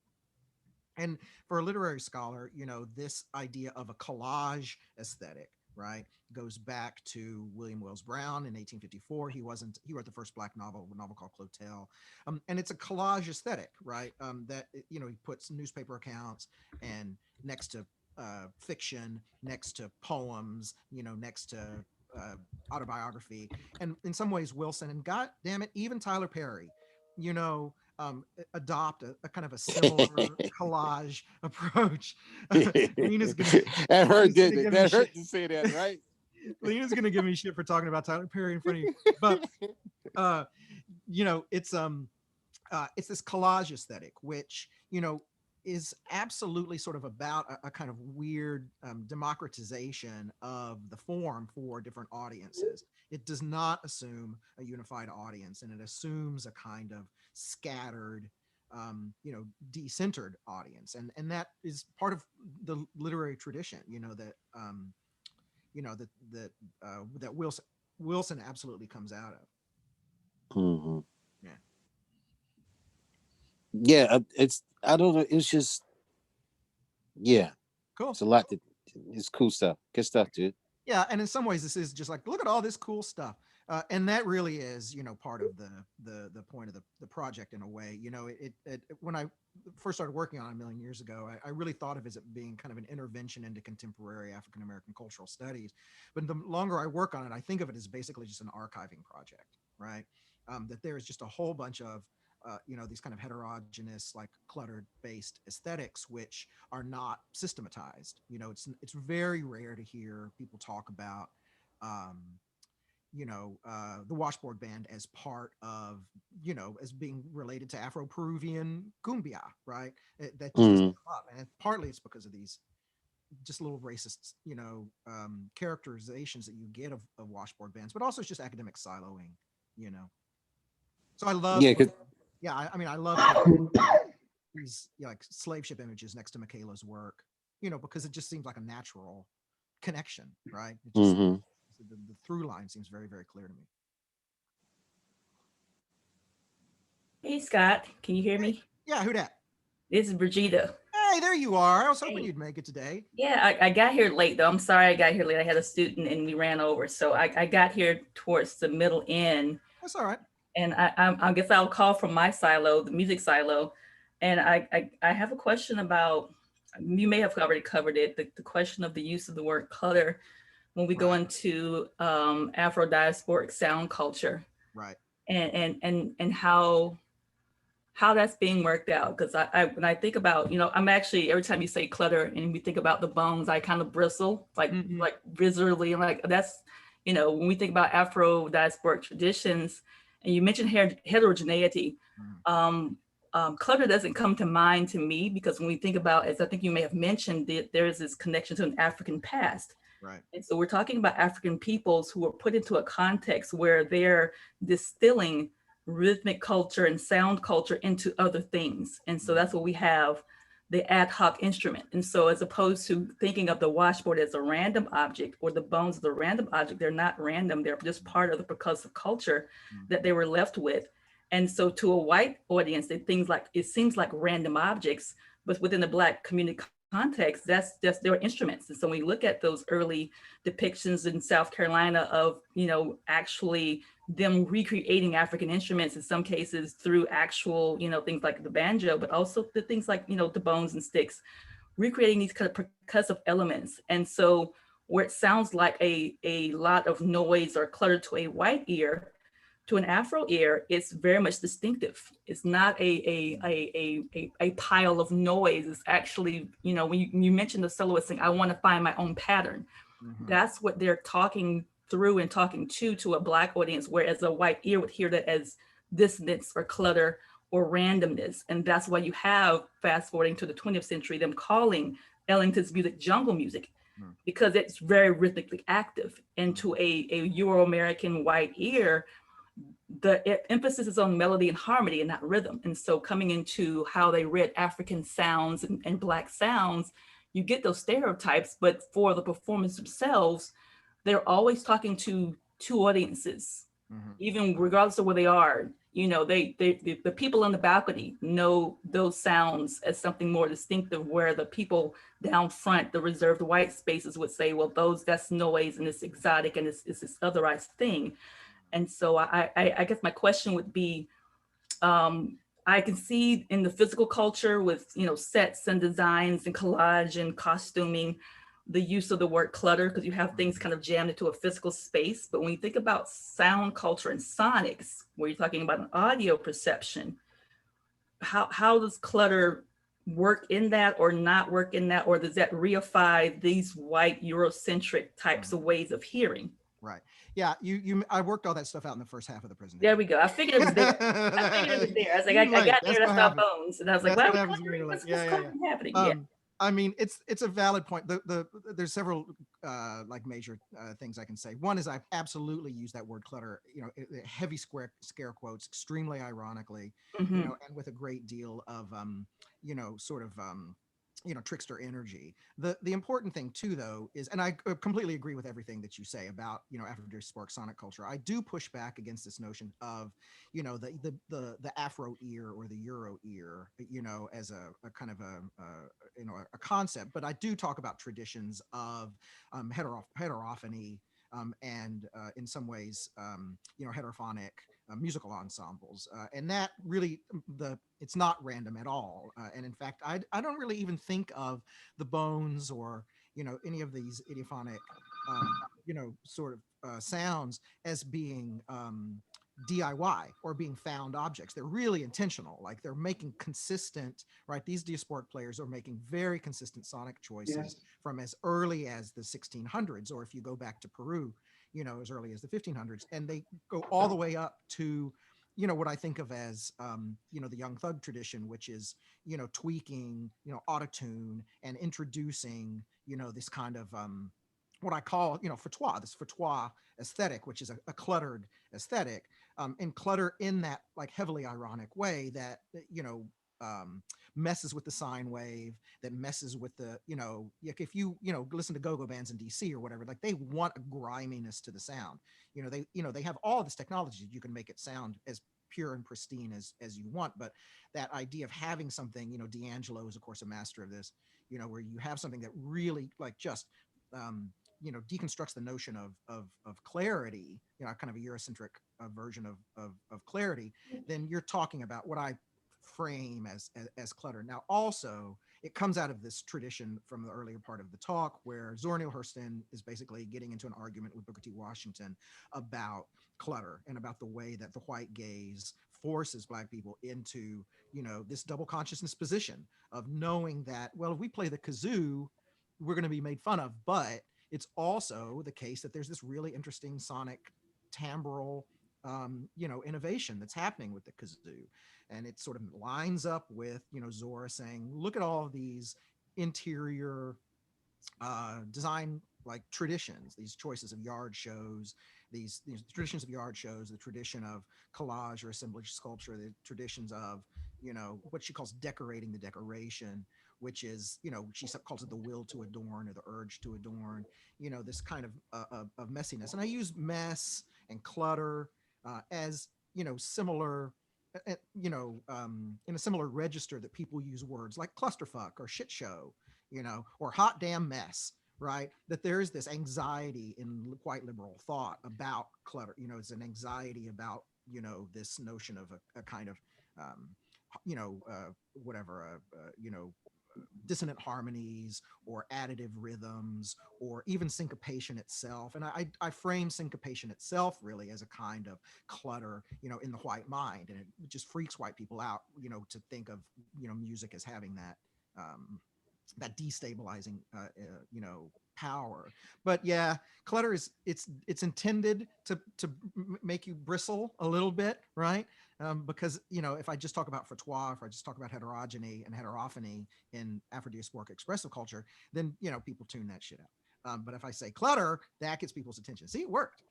And for a literary scholar, this idea of a collage aesthetic, right, goes back to William Wells Brown in 1854. He wrote the first black novel, a novel called Clotel. And it's a collage aesthetic, right? That, he puts newspaper accounts and next to fiction, next to poems, next to uh, autobiography. And in some ways, Wilson, and God damn it, even Tyler Perry, you know, adopt a kind of a similar collage approach. Lena's gonna That hurt, Lena's gonna didn't it? give me That shit. hurt to say that, right? Lena's gonna give me shit for talking about Tyler Perry in front of you, but uh, it's this collage aesthetic, which is absolutely sort of about a kind of weird democratization of the form for different audiences. It does not assume a unified audience, and it assumes a kind of scattered, decentered audience, and that is part of the literary tradition. That Wilson absolutely comes out of. Mm-hmm. Yeah, Yeah, it's, I don't know. It's just, yeah, cool. it's a lot. It's cool stuff. Good stuff, dude. Yeah, and in some ways this is just like, look at all this cool stuff, and that really is part of the point of the project in a way. When I first started working on it a million years ago, I really thought of it as it being kind of an intervention into contemporary African American cultural studies. But the longer I work on it, I think of it as basically just an archiving project, right? That there is just a whole bunch of these kind of heterogeneous, like cluttered based aesthetics, which are not systematized. It's very rare to hear people talk about, um, the washboard band as part of, as being related to Afro-Peruvian cumbia, right? That just doesn't come up. And partly it's because of these just little racist, characterizations that you get of washboard bands, but also it's just academic siloing, you know. So I love, Yeah, 'cause- yeah, I love these like slave ship images next to Michaela's work, because it just seems like a natural connection, right? It just the through line seems very, very clear to me. Hey Scott, can you hear me? Yeah, who dat? This is Brigida. Hey, there you are. I was hoping Hey. you'd make it today. Yeah, I got here late though. I'm sorry I got here late. I had a student and we ran over. So I got here towards the middle end. That's all right. And I guess I'll call from my silo, the music silo. And I have a question about, you may have already covered it, the question of the use of the word clutter when we go into Afro diasporic sound culture. Right. And how that's being worked out. Because I when I think about, I'm actually, every time you say clutter and we think about the bones, I kind of bristle, like visually, like that's, when we think about Afro diasporic traditions, and you mentioned heterogeneity, clutter doesn't come to mind to me, because when we think about, as I think you may have mentioned, there is this connection to an African past. Right. And so we're talking about African peoples who were put into a context where they're distilling rhythmic culture and sound culture into other things. And so that's what we have, the ad hoc instrument. And so as opposed to thinking of the washboard as a random object or the bones as a random object, they're not random. They're just part of the percussive culture that they were left with. And so to a white audience, it seems like random objects, but within the Black community context, that's just their instruments. And so when we look at those early depictions in South Carolina of, actually them recreating African instruments, in some cases through actual, things like the banjo, but also the things like, the bones and sticks, recreating these kind of percussive elements. And so where it sounds like a lot of noise or clutter to a white ear, to an Afro ear, it's very much distinctive. It's not a pile of noise. It's actually, when you mentioned the soloist saying, I want to find my own pattern. That's what they're talking through and talking to a Black audience, whereas a white ear would hear that as dissonance or clutter or randomness. And that's why you have, fast forwarding to the 20th century, them calling Ellington's music jungle music, because it's very rhythmically active. And to a Euro-American white ear, the emphasis is on melody and harmony and not rhythm. And so coming into how they read African sounds and Black sounds, you get those stereotypes, but for the performance themselves, they're always talking to two audiences, even regardless of where they are. The people on the balcony know those sounds as something more distinctive, where the people down front, the reserved white spaces, would say, well, that's noise and it's exotic and it's this otherized thing. And so I guess my question would be, I can see in the physical culture with, sets and designs and collage and costuming, the use of the word clutter, because you have things kind of jammed into a physical space. But when you think about sound culture and sonics, where you're talking about an audio perception, how does clutter work in that or not work in that? Or does that reify these white Eurocentric types of ways of hearing? Right. Yeah. I worked all that stuff out in the first half of the presentation. There we go. I figured it was there. I was like, I got there, that's about bones. And I was like, what's happening? Yeah. I mean, it's a valid point. There's several like major things I can say. One is I absolutely use that word clutter, heavy scare quotes, extremely ironically, and with a great deal of sort of trickster energy. The important thing too, though, is, and I completely agree with everything that you say about Afro-diasporic sonic culture. I do push back against this notion of the Afro ear or the Euro ear, as a kind of a concept. But I do talk about traditions of heterophony and in some ways heterophonic musical ensembles, and that really it's not random at all. And in fact, I don't really even think of the bones or any of these idiophonic sort of sounds as being DIY or being found objects. They're really intentional. Like they're making consistent, right? These diasporic players are making very consistent sonic choices from as early as the 1600s, or if you go back to Peru, as early as the 1500s, and they go all the way up to, what I think of as, the Young Thug tradition, which is, tweaking, autotune and introducing, this kind of, what I call, frottoir, this frottoir aesthetic, which is a cluttered aesthetic, and clutter in that like heavily ironic way that, messes with the sine wave, that messes with the, like if you listen to go-go bands in DC or whatever, like they want a griminess to the sound. They have all this technology. You can make it sound as pure and pristine as you want, but that idea of having something, D'Angelo is of course a master of this, where you have something that really like just, deconstructs the notion of clarity, kind of a Eurocentric version of clarity, then you're talking about what I frame as clutter. Now, also, it comes out of this tradition from the earlier part of the talk where Zora Neale Hurston is basically getting into an argument with Booker T. Washington about clutter and about the way that the white gaze forces Black people into, this double consciousness position of knowing that, well, if we play the kazoo, we're going to be made fun of, but it's also the case that there's this really interesting sonic timbral, innovation that's happening with the kazoo. And it sort of lines up with, Zora saying, look at all of these interior design like traditions, these choices of yard shows, these traditions of yard shows, the tradition of collage or assemblage sculpture, the traditions of, what she calls decorating the decoration, which is, she calls it the will to adorn or the urge to adorn, this kind of messiness. And I use mess and clutter as, similar, in a similar register that people use words like clusterfuck or shit show, or hot damn mess, right? That there is this anxiety in white liberal thought about clutter. It's an anxiety about, this notion of a kind of, dissonant harmonies or additive rhythms or even syncopation itself. And I frame syncopation itself really as a kind of clutter, in the white mind. And it just freaks white people out, to think of, music as having that, that destabilizing, power. But yeah, clutter is it's intended to make you bristle a little bit, right? Because if I just talk about frottoir, if I just talk about heterogeny and heterophony in Afro-diasporic expressive culture, then people tune that shit out. But if I say clutter, that gets people's attention. See, it worked.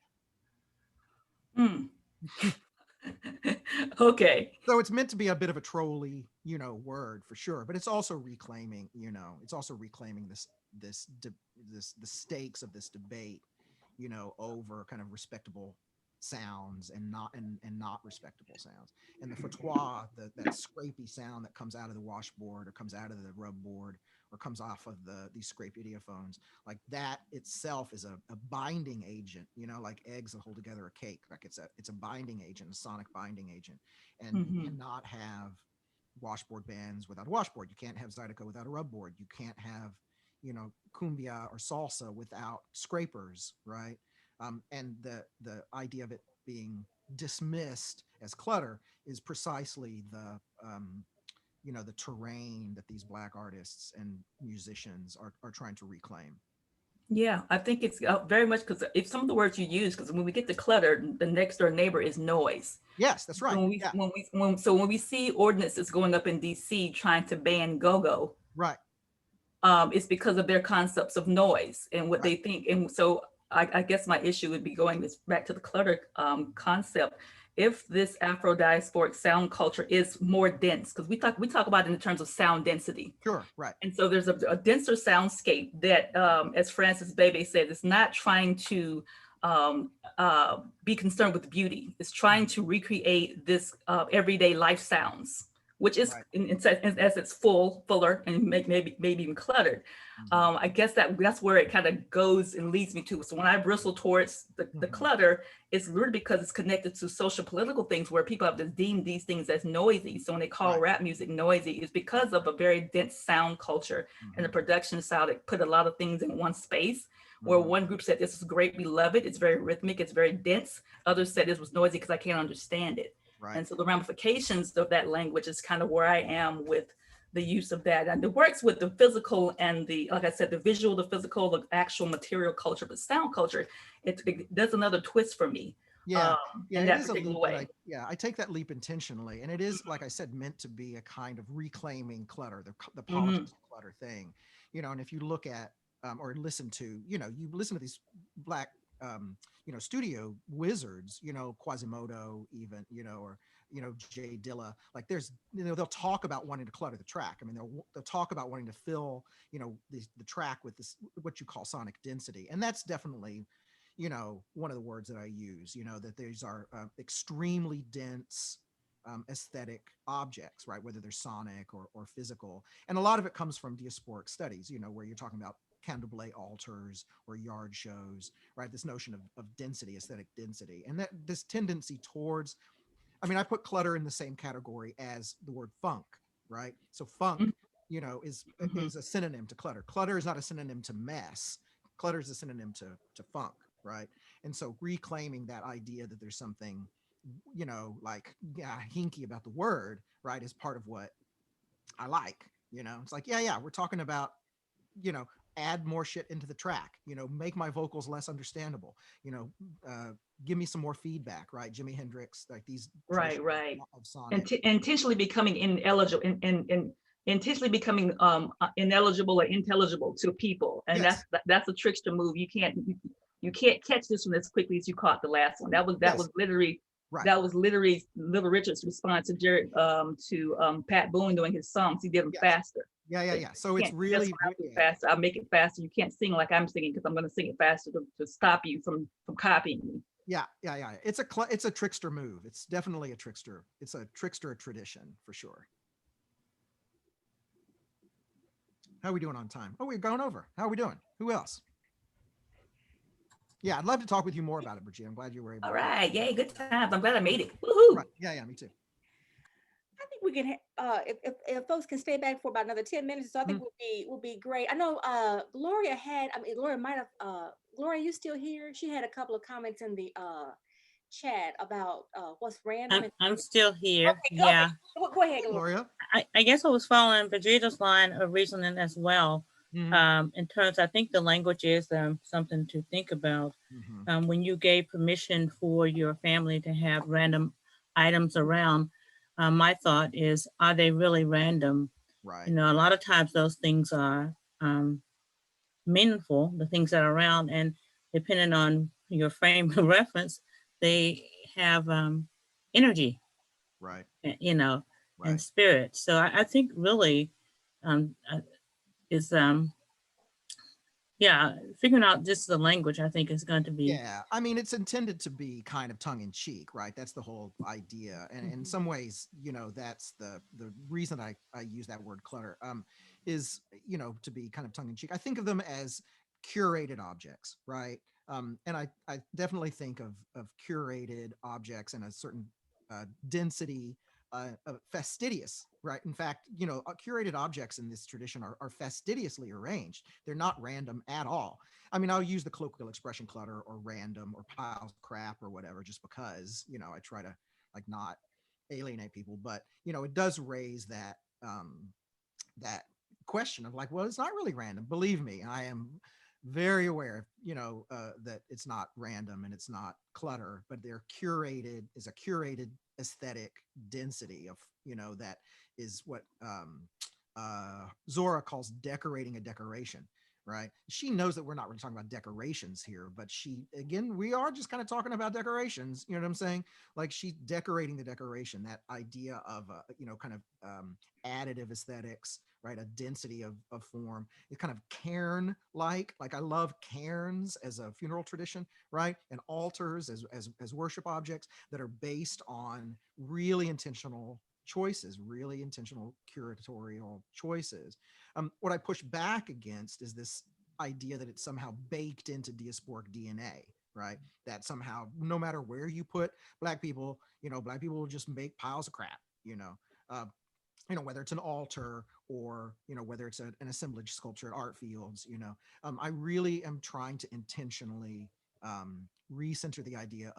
Okay. So it's meant to be a bit of a trolly, word for sure, but it's also reclaiming, this the stakes of this debate, over kind of respectable sounds and not respectable sounds. And the frottoir, that scrapey sound that comes out of the washboard or comes out of the rub board or comes off of these scraped idiophones, like that itself is a binding agent, like eggs that hold together a cake. Like it's a binding agent, a sonic binding agent. And you cannot have washboard bands without a washboard. You can't have Zydeco without a rub board. You can't have, cumbia or salsa without scrapers, right? And the idea of it being dismissed as clutter is precisely the terrain that these Black artists and musicians are trying to reclaim. Yeah, I think it's very much because if some of the words you use, because when we get to clutter, the next door neighbor is noise. Yes, that's right. When we see ordinances going up in DC trying to ban go-go, right, it's because of their concepts of noise and what they think. And so I guess my issue would be going back to the clutter concept. If this Afro-diasporic sound culture is more dense, because we talk about it in terms of sound density. Sure, right. And so there's a denser soundscape that, as Francis Bebe said, is not trying to be concerned with beauty. It's trying to recreate this everyday life sounds, which is as it's fuller and maybe even cluttered. I guess that's where it kind of goes and leads me to. So when I bristle towards the clutter, it's really because it's connected to social political things where people have deemed these things as noisy. So when they call rap music noisy, it's because of a very dense sound culture and the production style that put a lot of things in one space. Where one group said this is great, we love it, it's very rhythmic, it's very dense. Others said this was noisy because I can't understand it. Right. And so the ramifications of that language is kind of where I am with the use of that. And it works with the physical and the, like I said, the visual, the physical, the actual material culture, but sound culture, it does another twist for me. Yeah, yeah, in it that is a particular leap way. I take that leap intentionally, and it is, like I said, meant to be a kind of reclaiming clutter, the politics of clutter thing, and if you look at or listen to, you listen to these black, studio wizards, Quasimodo, even, or Jay Dilla, like there's, they'll talk about wanting to clutter the track. I mean, they'll talk about wanting to fill, the track with this, what you call sonic density, and that's definitely one of the words that I use, that these are extremely dense aesthetic objects, right? Whether they're sonic or physical. And a lot of it comes from diasporic studies, where you're talking about candomblé altars or yard shows, right? This notion of density, aesthetic density. And that this tendency towards, I mean, I put clutter in the same category as the word funk, right? So funk, is a synonym to clutter. Clutter is not a synonym to mess. Clutter is a synonym to funk, right? And so reclaiming that idea that there's something, like, hinky about the word, right, is part of what I like. It's like, we're talking about, add more shit into the track, make my vocals less understandable, give me some more feedback, right? Jimi Hendrix, like these Right. of sonic. Intentionally becoming ineligible and intentionally becoming ineligible or intelligible to people, and Yes. that's a trickster move. You can't catch this one as quickly as you caught the last one. That was literally Right. That was literally Little Richard's response to Jerry to Pat Boone doing his songs. He did them faster. Yeah. So it's really faster. I'll make it faster. You can't sing like I'm singing because I'm going to sing it faster to stop you from copying me. Yeah. It's a trickster move. It's definitely a trickster. It's a trickster tradition for sure. How are we doing on time? Oh, we're going over. How are we doing? Who else? Yeah, I'd love to talk with you more about it, Bridget. I'm glad you were able. All right. Yay, good times. I'm glad I made it. Woohoo! Right. Yeah, me too. I think we can, if folks can stay back for about another 10 minutes, so I think will be great. I know Gloria might have, Gloria, you still here? She had a couple of comments in the chat about what's random. I'm still here. Okay, yeah. Okay. Go ahead, Gloria. I guess I was following Vegeta's line of reasoning as well. In terms, I think the language is something to think about. When you gave permission for your family to have random items around, my thought is, are they really random? Right. A lot of times those things are meaningful, the things that are around, and depending on your frame of reference, they have energy, right, and spirit. So I think really is figuring out just the language, I think, is going to be. Yeah, I mean, it's intended to be kind of tongue in cheek, right? That's the whole idea. And in some ways, that's the reason I use that word clutter, is, to be kind of tongue in cheek. I think of them as curated objects, right? And I definitely think of curated objects and a certain density, fastidious, right? In fact, curated objects in this tradition are fastidiously arranged. They're not random at all. I mean, I'll use the colloquial expression clutter or random or piles of crap or whatever, just because, I try to like not alienate people, but it does raise that that question of like, well, it's not really random. Believe me, I am very aware, that it's not random and it's not clutter, but they're curated, is a curated aesthetic density of, that is what Zora calls decorating a decoration, right? She knows that we're not really talking about decorations here, but we are just kind of talking about decorations, you know what I'm saying? Like she's decorating the decoration, that idea of, kind of additive aesthetics, right? A density of form. It's kind of cairn-like. Like I love cairns as a funeral tradition, right? And altars as worship objects that are based on really intentional choices, really intentional curatorial choices. What I push back against is this idea that it's somehow baked into diasporic DNA, right? That somehow, no matter where you put Black people, Black people will just make piles of crap, whether it's an altar or, whether it's an assemblage sculpture at art fields, I really am trying to intentionally recenter the idea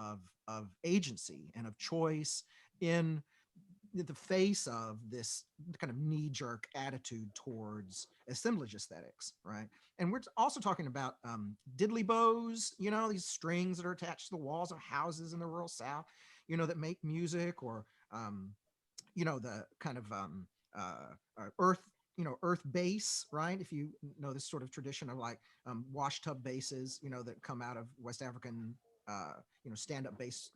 of agency and of choice in the face of this kind of knee-jerk attitude towards assemblage aesthetics, right? And we're also talking about diddly bows, these strings that are attached to the walls of houses in the rural South, that make music, or the kind of earth, earth bass, right? If you know this sort of tradition of like wash tub basses, that come out of West African, stand-up bass,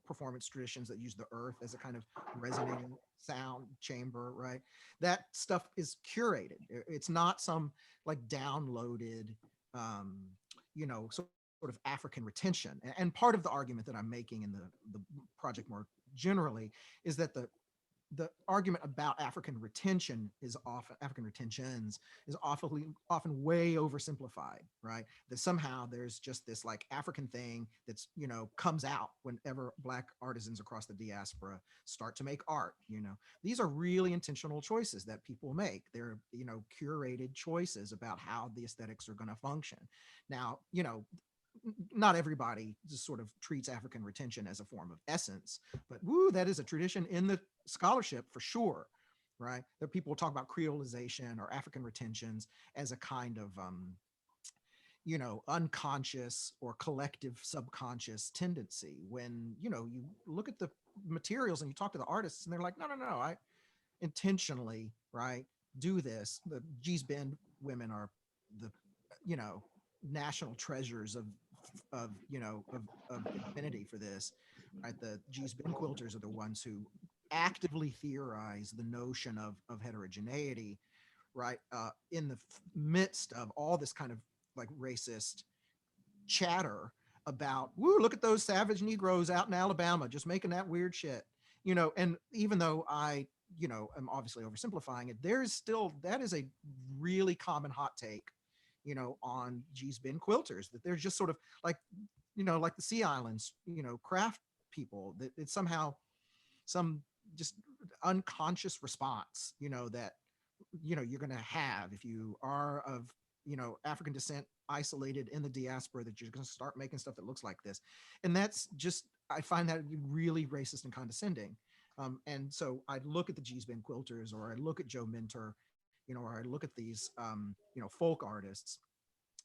performance traditions that use the earth as a kind of resonating sound chamber, right? That stuff is curated. It's not some like downloaded, sort of African retention. And part of the argument that I'm making in the project more generally is that the argument about African retentions is often way oversimplified, right? That somehow there's just this like African thing that's, comes out whenever Black artisans across the diaspora start to make art. These are really intentional choices that people make. They're, curated choices about how the aesthetics are going to function. Now, not everybody just sort of treats African retention as a form of essence, but woo, that is a tradition in the scholarship for sure, right? That people talk about creolization or African retentions as a kind of, unconscious or collective subconscious tendency. When, you look at the materials and you talk to the artists and they're like, no, I intentionally, right, do this. The Gee's Bend women are the, national treasures of infinity for this, right? The Gee's Bend quilters are the ones who actively theorize the notion of heterogeneity, right? In the midst of all this kind of like racist chatter about, woo, look at those savage Negroes out in Alabama just making that weird shit, and even though I, am obviously oversimplifying it, that is a really common hot take, on Gee's Bend quilters, that there's just sort of like, like the Sea Islands, craft people, that it's somehow some just unconscious response, that, you're going to have if you are of, African descent, isolated in the diaspora, that you're going to start making stuff that looks like this. And that's just, I find that really racist and condescending. And so I look at the Gee's Bend quilters, or I look at Joe Minter, or I look at these, folk artists,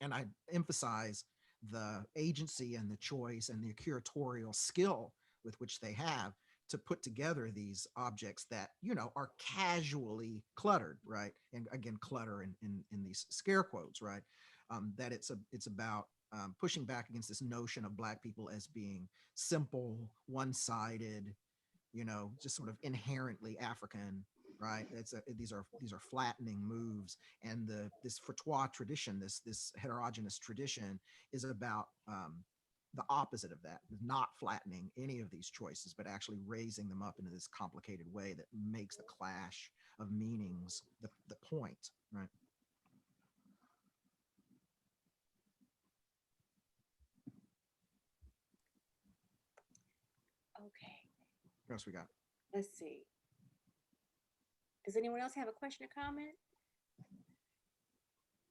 and I emphasize the agency and the choice and the curatorial skill with which they have to put together these objects that, are casually cluttered, right? And again, clutter in these scare quotes, right? That it's about pushing back against this notion of Black people as being simple, one-sided, just sort of inherently African, right? These are flattening moves, and this Frottoir tradition, this heterogeneous tradition, is about the opposite of that, not flattening any of these choices, but actually raising them up into this complicated way that makes the clash of meanings the point, right? Okay, What else we got? let's see. Does anyone else have a question or comment?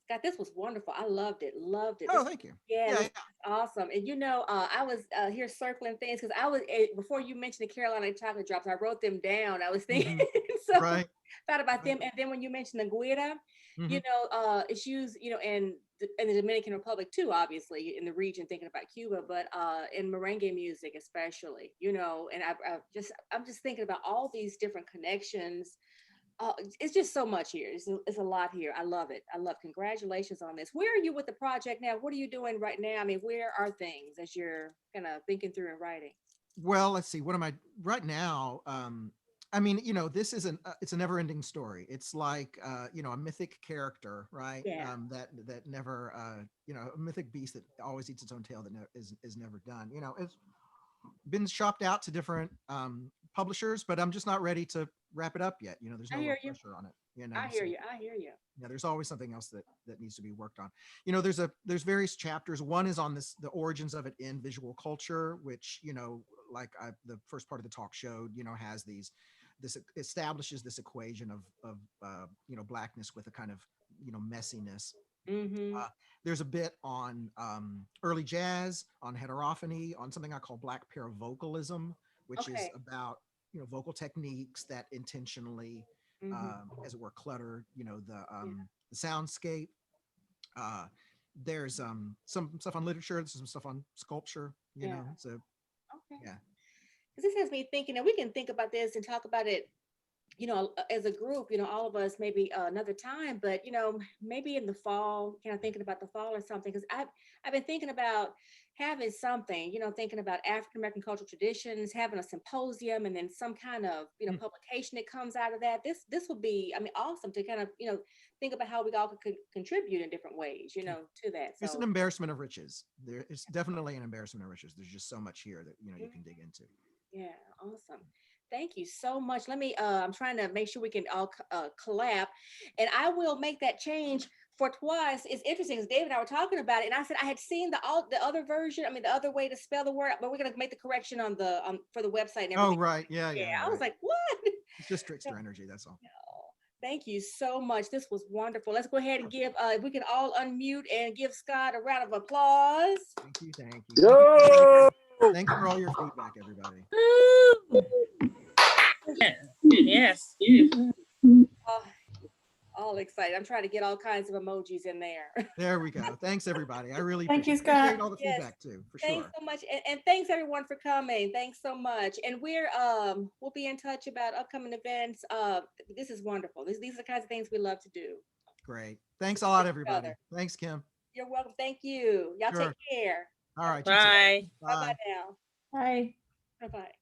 Scott, this was wonderful. I loved it. Loved it. Oh, thank you. Yeah, Yeah, this is awesome. And I was here circling things because I was before you mentioned the Carolina chocolate drops, I wrote them down. I was thinking, so right. thought about them. And then when you mentioned the guira, Mhm. it's used, in the Dominican Republic too, obviously in the region, thinking about Cuba, but in merengue music especially, and I'm just thinking about all these different connections. It's just so much here. It's a lot here. I love it. Congratulations on this. Where are you with the project now? What are you doing right now? I mean, where are things as you're kind of thinking through and writing? Well, let's see. What am I right now? I mean, this is it's a never ending story. It's like, a mythic character, right? Yeah. That never, a mythic beast that always eats its own tail, that is never done. It's been shopped out to different publishers, but I'm just not ready to wrap it up yet. There's I no hear real you. pressure on it. I hear so, you. I hear you. yeah, there's always something else that needs to be worked on. There's various chapters. One is on the origins of it in visual culture, which, like the first part of the talk showed, has this establishes this equation of Blackness with a kind of, messiness. Mm-hmm. There's a bit on early jazz, on heterophony, on something I call Black paravocalism, which is Okay. about, vocal techniques that intentionally, as it were, clutter, the soundscape. There's some stuff on literature, there's some stuff on sculpture, so Okay. yeah. Because this has me thinking, and we can think about this and talk about it, as a group, all of us, maybe another time, but, maybe in the fall, kind of thinking about the fall or something, because I've been thinking about having something, thinking about African American cultural traditions, having a symposium, and then some kind of, publication that comes out of that. This would be, awesome to kind of, think about how we all could contribute in different ways, to that. It's So an embarrassment of riches. It's definitely an embarrassment of riches. There's just so much here that you can dig into. yeah, awesome. Thank you so much. Let me, I'm trying to make sure we can all collab, and I will make that change for twice. It's interesting because David and I were talking about it, and I said I had seen the other version, the other way to spell the word, but we're going to make the correction on the, for the website and everything. Oh, right. Yeah. I was like, what? It's just trickster energy. That's all. Thank you so much. This was wonderful. Let's go ahead and give, if we can all unmute and give Scott a round of applause. Thank you. Yo! Thanks for all your feedback, everybody. Yes. Oh, all excited. I'm trying to get all kinds of emojis in there. There we go. Thanks, everybody. I really Thank you, appreciate Scott. all the Yes. feedback too, for Thanks sure. so much, and thanks everyone for coming. Thanks so much, and we'll be in touch about upcoming events. This is wonderful. These are the kinds of things we love to do. Great. Thanks a lot, everybody. Other. Thanks, Kim. You're welcome. Thank you. Y'all Sure. take care. All right. You too. Bye. Bye bye now. Bye. Bye bye.